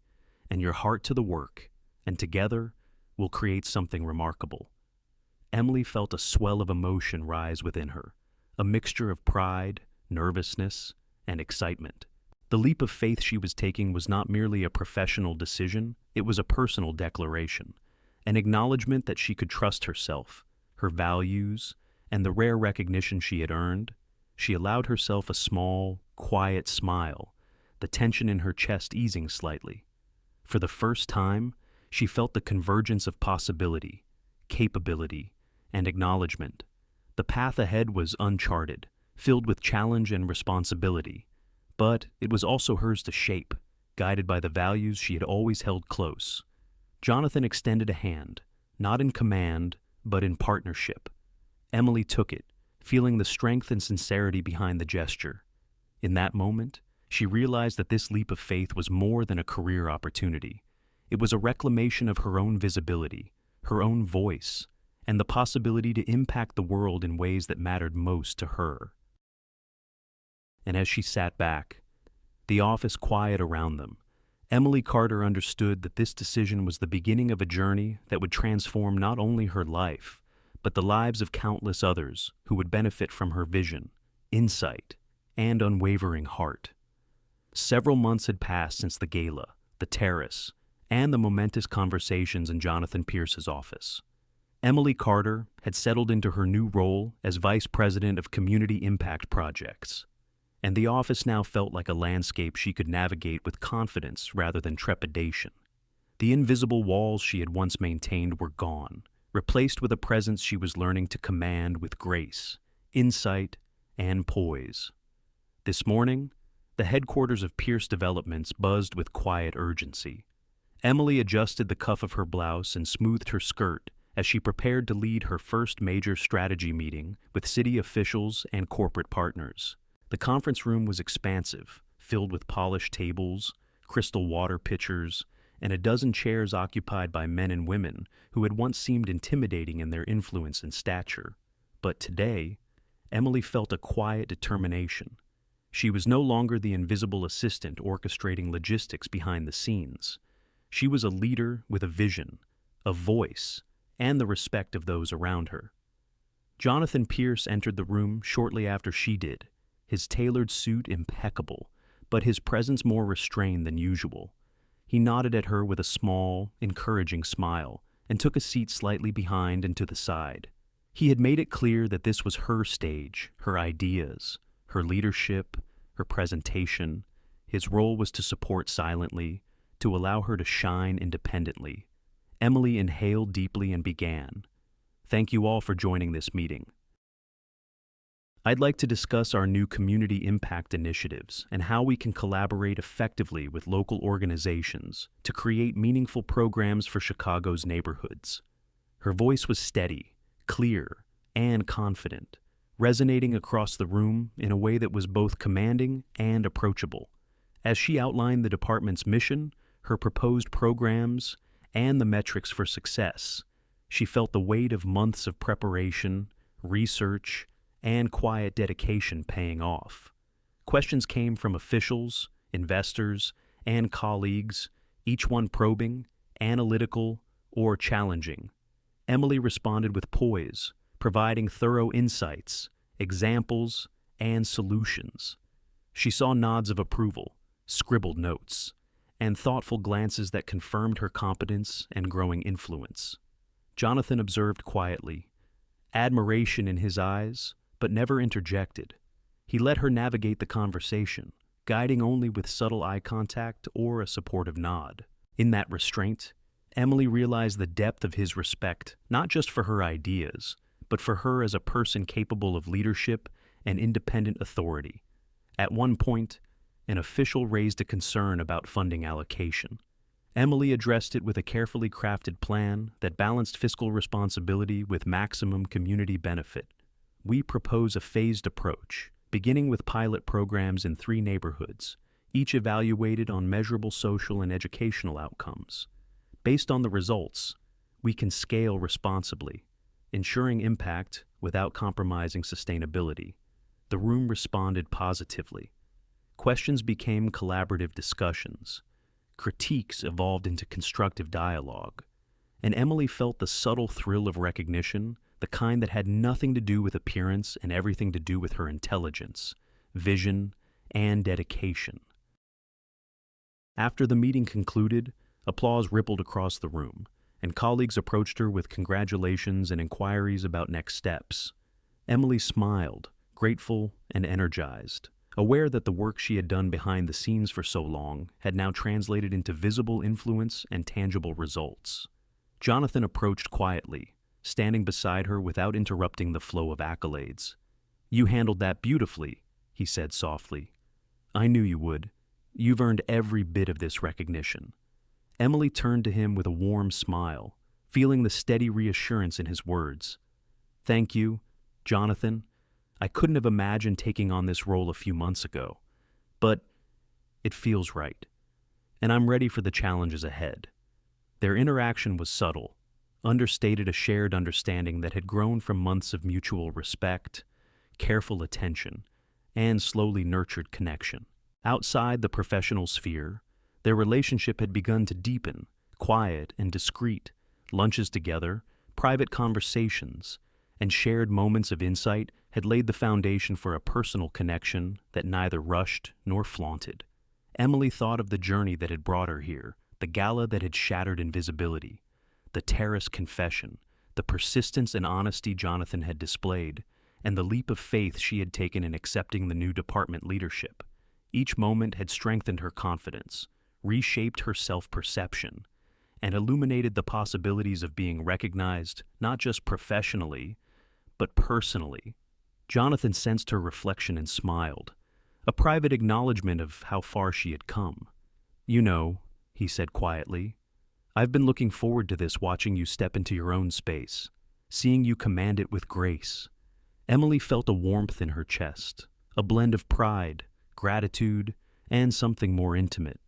and your heart to the work, and together we'll create something remarkable." Emily felt a swell of emotion rise within her, a mixture of pride, nervousness, and excitement. The leap of faith she was taking was not merely a professional decision, it was a personal declaration, an acknowledgement that she could trust herself, her values, and the rare recognition she had earned. She allowed herself a small, quiet smile, the tension in her chest easing slightly. For the first time, she felt the convergence of possibility, capability, and acknowledgement. The path ahead was uncharted, filled with challenge and responsibility, but it was also hers to shape, guided by the values she had always held close. Jonathan extended a hand, not in command, but in partnership. Emily took it, feeling the strength and sincerity behind the gesture. In that moment, she realized that this leap of faith was more than a career opportunity. It was a reclamation of her own visibility, her own voice, and the possibility to impact the world in ways that mattered most to her. And as she sat back, the office quiet around them, Emily Carter understood that this decision was the beginning of a journey that would transform not only her life, but the lives of countless others who would benefit from her vision, insight, and unwavering heart. Several months had passed since the gala, the terrace, and the momentous conversations in Jonathan Pierce's office. Emily Carter had settled into her new role as Vice President of Community Impact Projects, and the office now felt like a landscape she could navigate with confidence rather than trepidation. The invisible walls she had once maintained were gone, replaced with a presence she was learning to command with grace, insight, and poise. This morning, the headquarters of Pierce Developments buzzed with quiet urgency. Emily adjusted the cuff of her blouse and smoothed her skirt as she prepared to lead her first major strategy meeting with city officials and corporate partners. The conference room was expansive, filled with polished tables, crystal water pitchers, and a dozen chairs occupied by men and women who had once seemed intimidating in their influence and stature. But today, Emily felt a quiet determination. She was no longer the invisible assistant orchestrating logistics behind the scenes. She was a leader with a vision, a voice, and the respect of those around her. Jonathan Pierce entered the room shortly after she did, his tailored suit impeccable, but his presence more restrained than usual. He nodded at her with a small, encouraging smile and took a seat slightly behind and to the side. He had made it clear that this was her stage, her ideas, her leadership, her presentation. His role was to support silently, to allow her to shine independently. Emily inhaled deeply and began. "Thank you all for joining this meeting. I'd like to discuss our new community impact initiatives and how we can collaborate effectively with local organizations to create meaningful programs for Chicago's neighborhoods." Her voice was steady, clear, and confident, resonating across the room in a way that was both commanding and approachable. As she outlined the department's mission, her proposed programs, and the metrics for success, she felt the weight of months of preparation, research, and quiet dedication paying off. Questions came from officials, investors, and colleagues, each one probing, analytical, or challenging. Emily responded with poise, providing thorough insights, examples, and solutions. She saw nods of approval, scribbled notes, and thoughtful glances that confirmed her competence and growing influence. Jonathan observed quietly, admiration in his eyes, but never interjected. He let her navigate the conversation, guiding only with subtle eye contact or a supportive nod. In that restraint, Emily realized the depth of his respect, not just for her ideas, but for her as a person capable of leadership and independent authority. At one point, an official raised a concern about funding allocation. Emily addressed it with a carefully crafted plan that balanced fiscal responsibility with maximum community benefit. We propose a phased approach, beginning with pilot programs in 3 neighborhoods, each evaluated on measurable social and educational outcomes. Based on the results, we can scale responsibly, ensuring impact without compromising sustainability. The room responded positively. Questions became collaborative discussions. Critiques evolved into constructive dialogue. And Emily felt the subtle thrill of recognition, the kind that had nothing to do with appearance and everything to do with her intelligence, vision, and dedication. After the meeting concluded, applause rippled across the room, and colleagues approached her with congratulations and inquiries about next steps. Emily smiled, grateful and energized, aware that the work she had done behind the scenes for so long had now translated into visible influence and tangible results. Jonathan approached quietly, standing beside her without interrupting the flow of accolades. "You handled that beautifully," he said softly. "I knew you would. You've earned every bit of this recognition." Emily turned to him with a warm smile, feeling the steady reassurance in his words. "Thank you, Jonathan. I couldn't have imagined taking on this role a few months ago, but it feels right, and I'm ready for the challenges ahead." Their interaction was subtle, understated a shared understanding that had grown from months of mutual respect, careful attention, and slowly nurtured connection. Outside the professional sphere, their relationship had begun to deepen, quiet and discreet. Lunches together, private conversations, and shared moments of insight had laid the foundation for a personal connection that neither rushed nor flaunted. Emily thought of the journey that had brought her here, the gala that had shattered invisibility, the terrace confession, the persistence and honesty Jonathan had displayed, and the leap of faith she had taken in accepting the new department leadership. Each moment had strengthened her confidence, reshaped her self-perception, and illuminated the possibilities of being recognized not just professionally, but personally. Jonathan sensed her reflection and smiled, a private acknowledgement of how far she had come. "You know," he said quietly, "I've been looking forward to this, watching you step into your own space, seeing you command it with grace." Emily felt a warmth in her chest, a blend of pride, gratitude, and something more intimate.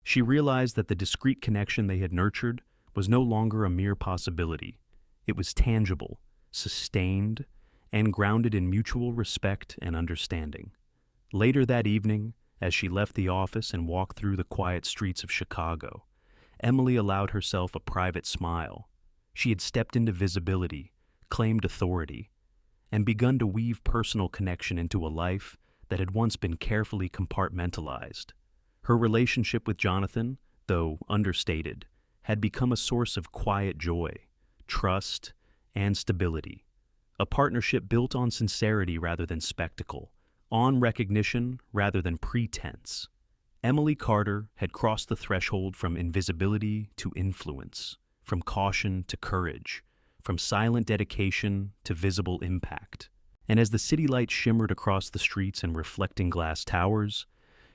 She realized that the discreet connection they had nurtured was no longer a mere possibility. It was tangible, sustained, and grounded in mutual respect and understanding. Later that evening, as she left the office and walked through the quiet streets of Chicago, Emily allowed herself a private smile. She had stepped into visibility, claimed authority, and begun to weave personal connection into a life that had once been carefully compartmentalized. Her relationship with Jonathan, though understated, had become a source of quiet joy, trust, and stability. A partnership built on sincerity rather than spectacle, on recognition rather than pretense. Emily Carter had crossed the threshold from invisibility to influence, from caution to courage, from silent dedication to visible impact. And as the city lights shimmered across the streets and reflecting glass towers,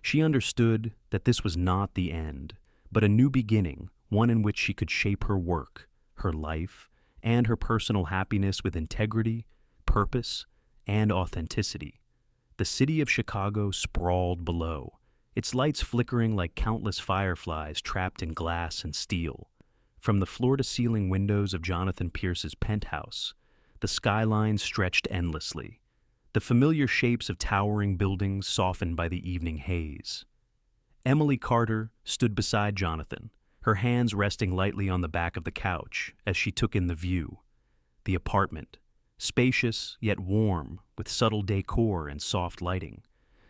she understood that this was not the end, but a new beginning, one in which she could shape her work, her life, and her personal happiness with integrity, purpose, and authenticity. The city of Chicago sprawled below, its lights flickering like countless fireflies trapped in glass and steel. From the floor-to-ceiling windows of Jonathan Pierce's penthouse, the skyline stretched endlessly, the familiar shapes of towering buildings softened by the evening haze. Emily Carter stood beside Jonathan, her hands resting lightly on the back of the couch as she took in the view. The apartment, spacious yet warm with subtle decor and soft lighting,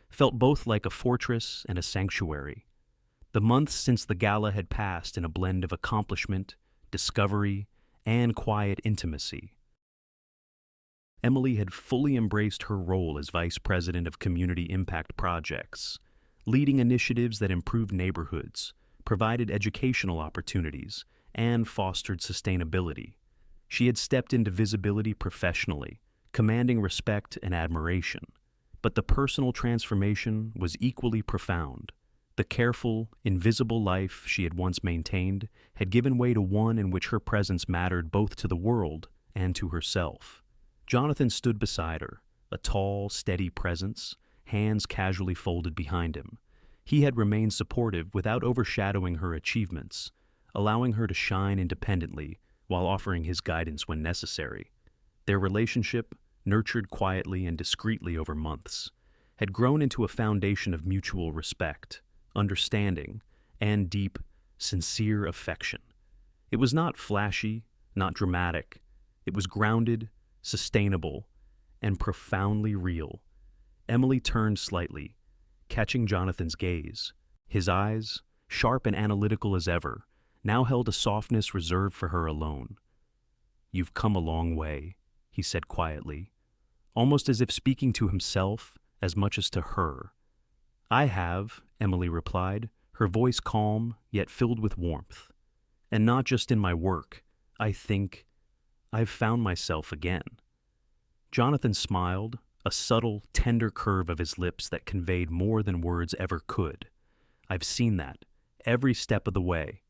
felt both like a fortress and a sanctuary. The months since the gala had passed in a blend of accomplishment, discovery, and quiet intimacy. Emily had fully embraced her role as Vice President of Community Impact Projects, leading initiatives that improved neighborhoods, provided educational opportunities, and fostered sustainability. She had stepped into visibility professionally, commanding respect and admiration. But the personal transformation was equally profound. The careful, invisible life she had once maintained had given way to one in which her presence mattered both to the world and to herself. Jonathan stood beside her, a tall, steady presence, hands casually folded behind him. He had remained supportive without overshadowing her achievements, allowing her to shine independently while offering his guidance when necessary. Their relationship, nurtured quietly and discreetly over months, had grown into a foundation of mutual respect, understanding, and deep, sincere affection. It was not flashy, not dramatic. It was grounded, sustainable, and profoundly real. Emily turned slightly, catching Jonathan's gaze. His eyes, sharp and analytical as ever, now held a softness reserved for her alone. "You've come a long way," he said quietly, almost as if speaking to himself as much as to her. "I have," Emily replied, her voice calm yet filled with warmth. "And not just in my work. I think I've found myself again." Jonathan smiled, a subtle, tender curve of his lips that conveyed more than words ever could. "I've seen that, every step of the way.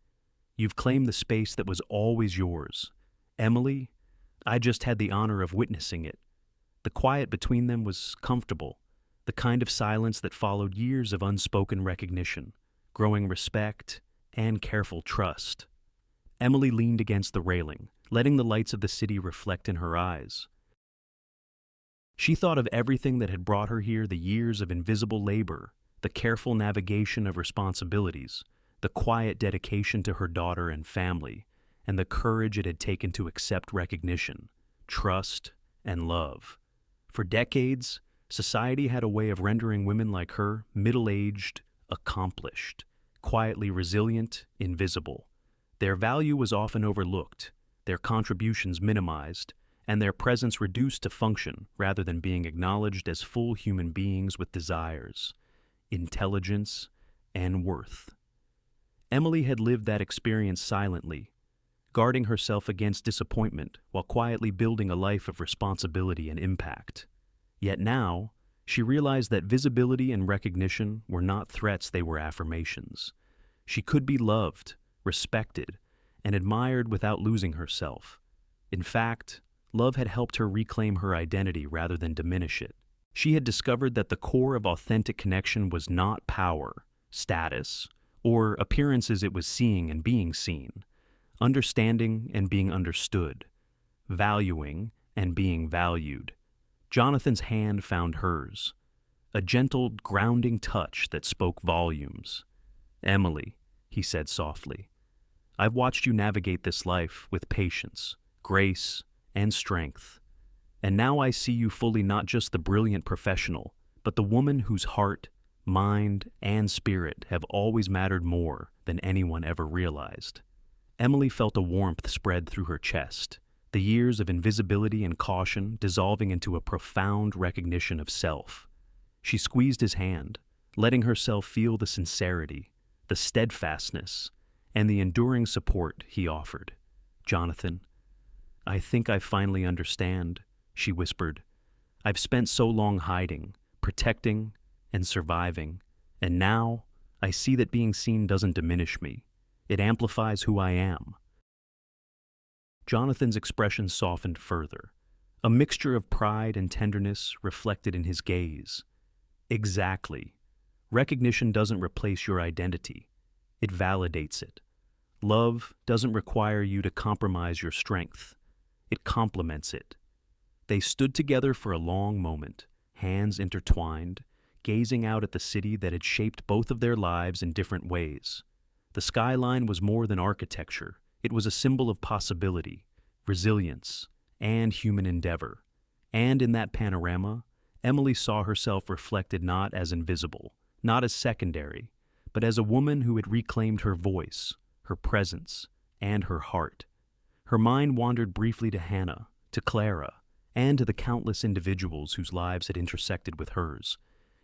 You've claimed the space that was always yours. Emily, I just had the honor of witnessing it." The quiet between them was comfortable, the kind of silence that followed years of unspoken recognition, growing respect, and careful trust. Emily leaned against the railing, letting the lights of the city reflect in her eyes. She thought of everything that had brought her here, the years of invisible labor, the careful navigation of responsibilities, the quiet dedication to her daughter and family, and the courage it had taken to accept recognition, trust, and love. For decades, society had a way of rendering women like her middle-aged, accomplished, quietly resilient, invisible. Their value was often overlooked, their contributions minimized, and their presence reduced to function rather than being acknowledged as full human beings with desires, intelligence, and worth. Emily had lived that experience silently, guarding herself against disappointment while quietly building a life of responsibility and impact. Yet now, she realized that visibility and recognition were not threats, they were affirmations. She could be loved, respected, and admired without losing herself. In fact, love had helped her reclaim her identity rather than diminish it. She had discovered that the core of authentic connection was not power, status, or appearances it was seeing and being seen, understanding and being understood, valuing and being valued. Jonathan's hand found hers, a gentle, grounding touch that spoke volumes. "Emily," he said softly, "I've watched you navigate this life with patience, grace, and strength. And now I see you fully, not just the brilliant professional, but the woman whose heart, mind, and spirit have always mattered more than anyone ever realized." Emily felt a warmth spread through her chest, the years of invisibility and caution dissolving into a profound recognition of self. She squeezed his hand, letting herself feel the sincerity, the steadfastness, and the enduring support he offered. "Jonathan, I think I finally understand," she whispered. "I've spent so long hiding, protecting, and surviving, and now I see that being seen doesn't diminish me. It amplifies who I am." Jonathan's expression softened further, a mixture of pride and tenderness reflected in his gaze. "Exactly. Recognition doesn't replace your identity. It validates it. Love doesn't require you to compromise your strength. It complements it." They stood together for a long moment, hands intertwined, gazing out at the city that had shaped both of their lives in different ways. The skyline was more than architecture. It was a symbol of possibility, resilience, and human endeavor. And in that panorama, Emily saw herself reflected not as invisible, not as secondary, but as a woman who had reclaimed her voice, her presence, and her heart. Her mind wandered briefly to Hannah, to Clara, and to the countless individuals whose lives had intersected with hers,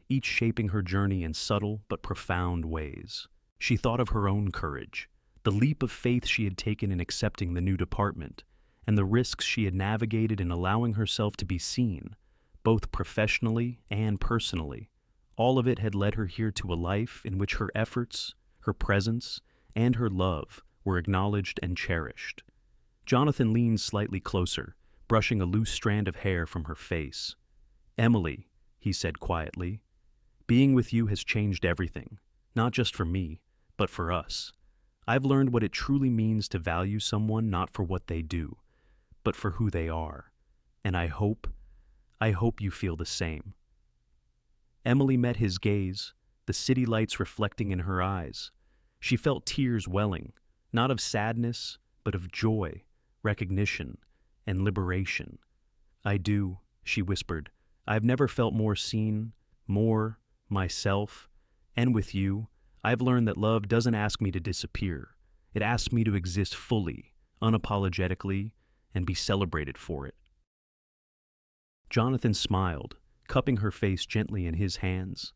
each shaping her journey in subtle but profound ways. She thought of her own courage, the leap of faith she had taken in accepting the new department, and the risks she had navigated in allowing herself to be seen, both professionally and personally. All of it had led her here to a life in which her efforts, her presence, and her love were acknowledged and cherished. Jonathan leaned slightly closer, brushing a loose strand of hair from her face. "Emily," he said quietly, "being with you has changed everything, not just for me, but for us. I've learned what it truly means to value someone not for what they do, but for who they are. And I hope you feel the same." Emily met his gaze, the city lights reflecting in her eyes. She felt tears welling, not of sadness, but of joy, recognition, and liberation. "I do," she whispered. "I've never felt more seen, more myself, and with you, I've learned that love doesn't ask me to disappear. It asks me to exist fully, unapologetically, and be celebrated for it." Jonathan smiled, cupping her face gently in his hands.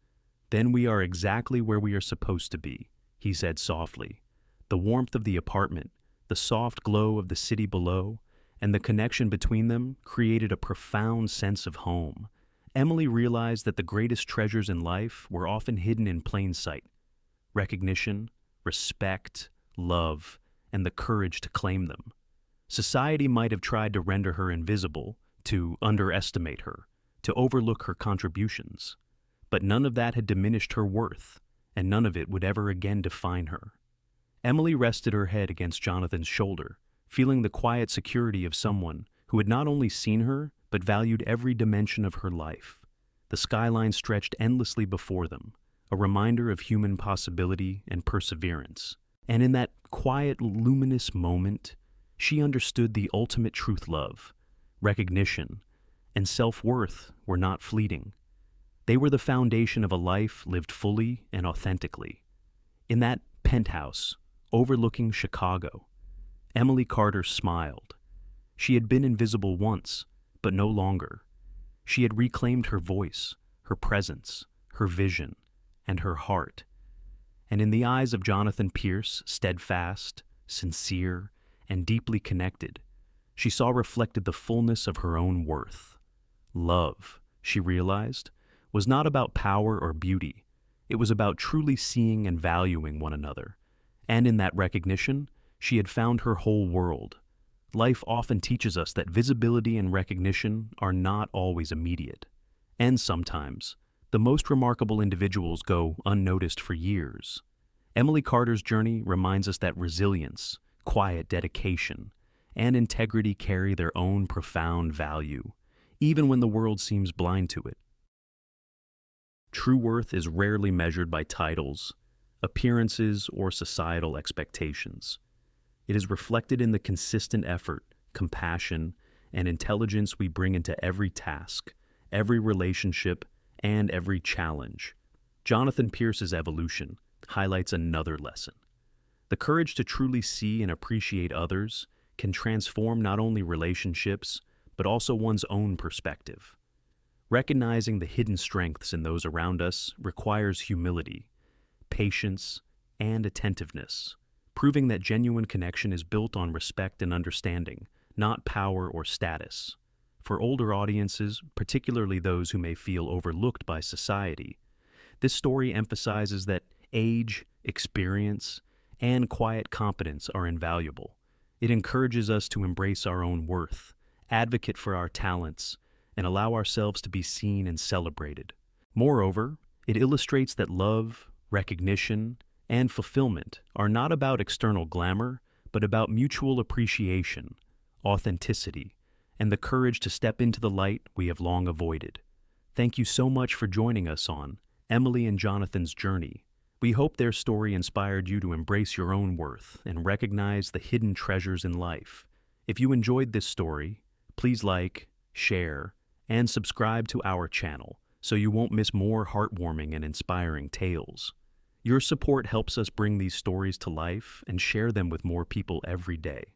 "Then we are exactly where we are supposed to be," he said softly. The warmth of the apartment, the soft glow of the city below, and the connection between them created a profound sense of home. Emily realized that the greatest treasures in life were often hidden in plain sight: recognition, respect, love, and the courage to claim them. Society might have tried to render her invisible, to underestimate her, to overlook her contributions, but none of that had diminished her worth, and none of it would ever again define her. Emily rested her head against Jonathan's shoulder, feeling the quiet security of someone who had not only seen her, but valued every dimension of her life. The skyline stretched endlessly before them, a reminder of human possibility and perseverance. And in that quiet, luminous moment, she understood the ultimate truth: love, recognition, and self-worth were not fleeting. They were the foundation of a life lived fully and authentically. In that penthouse, overlooking Chicago, Emily Carter smiled. She had been invisible once, but no longer. She had reclaimed her voice, her presence, her vision, and her heart. And in the eyes of Jonathan Pierce, steadfast, sincere, and deeply connected, she saw reflected the fullness of her own worth. Love, she realized, was not about power or beauty. It was about truly seeing and valuing one another. And in that recognition, she had found her whole world. Life often teaches us that visibility and recognition are not always immediate. And sometimes, the most remarkable individuals go unnoticed for years. Emily Carter's journey reminds us that resilience, quiet dedication, and integrity carry their own profound value, even when the world seems blind to it. True worth is rarely measured by titles, appearances, or societal expectations. It is reflected in the consistent effort, compassion, and intelligence we bring into every task, every relationship, and every challenge. Jonathan Pierce's evolution highlights another lesson. The courage to truly see and appreciate others can transform not only relationships, but also one's own perspective. Recognizing the hidden strengths in those around us requires humility, patience, and attentiveness, proving that genuine connection is built on respect and understanding, not power or status. For older audiences, particularly those who may feel overlooked by society, this story emphasizes that age, experience, and quiet competence are invaluable. It encourages us to embrace our own worth, advocate for our talents, and allow ourselves to be seen and celebrated. Moreover, it illustrates that love, recognition, and fulfillment are not about external glamour, but about mutual appreciation, authenticity, and the courage to step into the light we have long avoided. Thank you so much for joining us on Emily and Jonathan's journey. We hope their story inspired you to embrace your own worth and recognize the hidden treasures in life. If you enjoyed this story, please like, share, and subscribe to our channel so you won't miss more heartwarming and inspiring tales. Your support helps us bring these stories to life and share them with more people every day.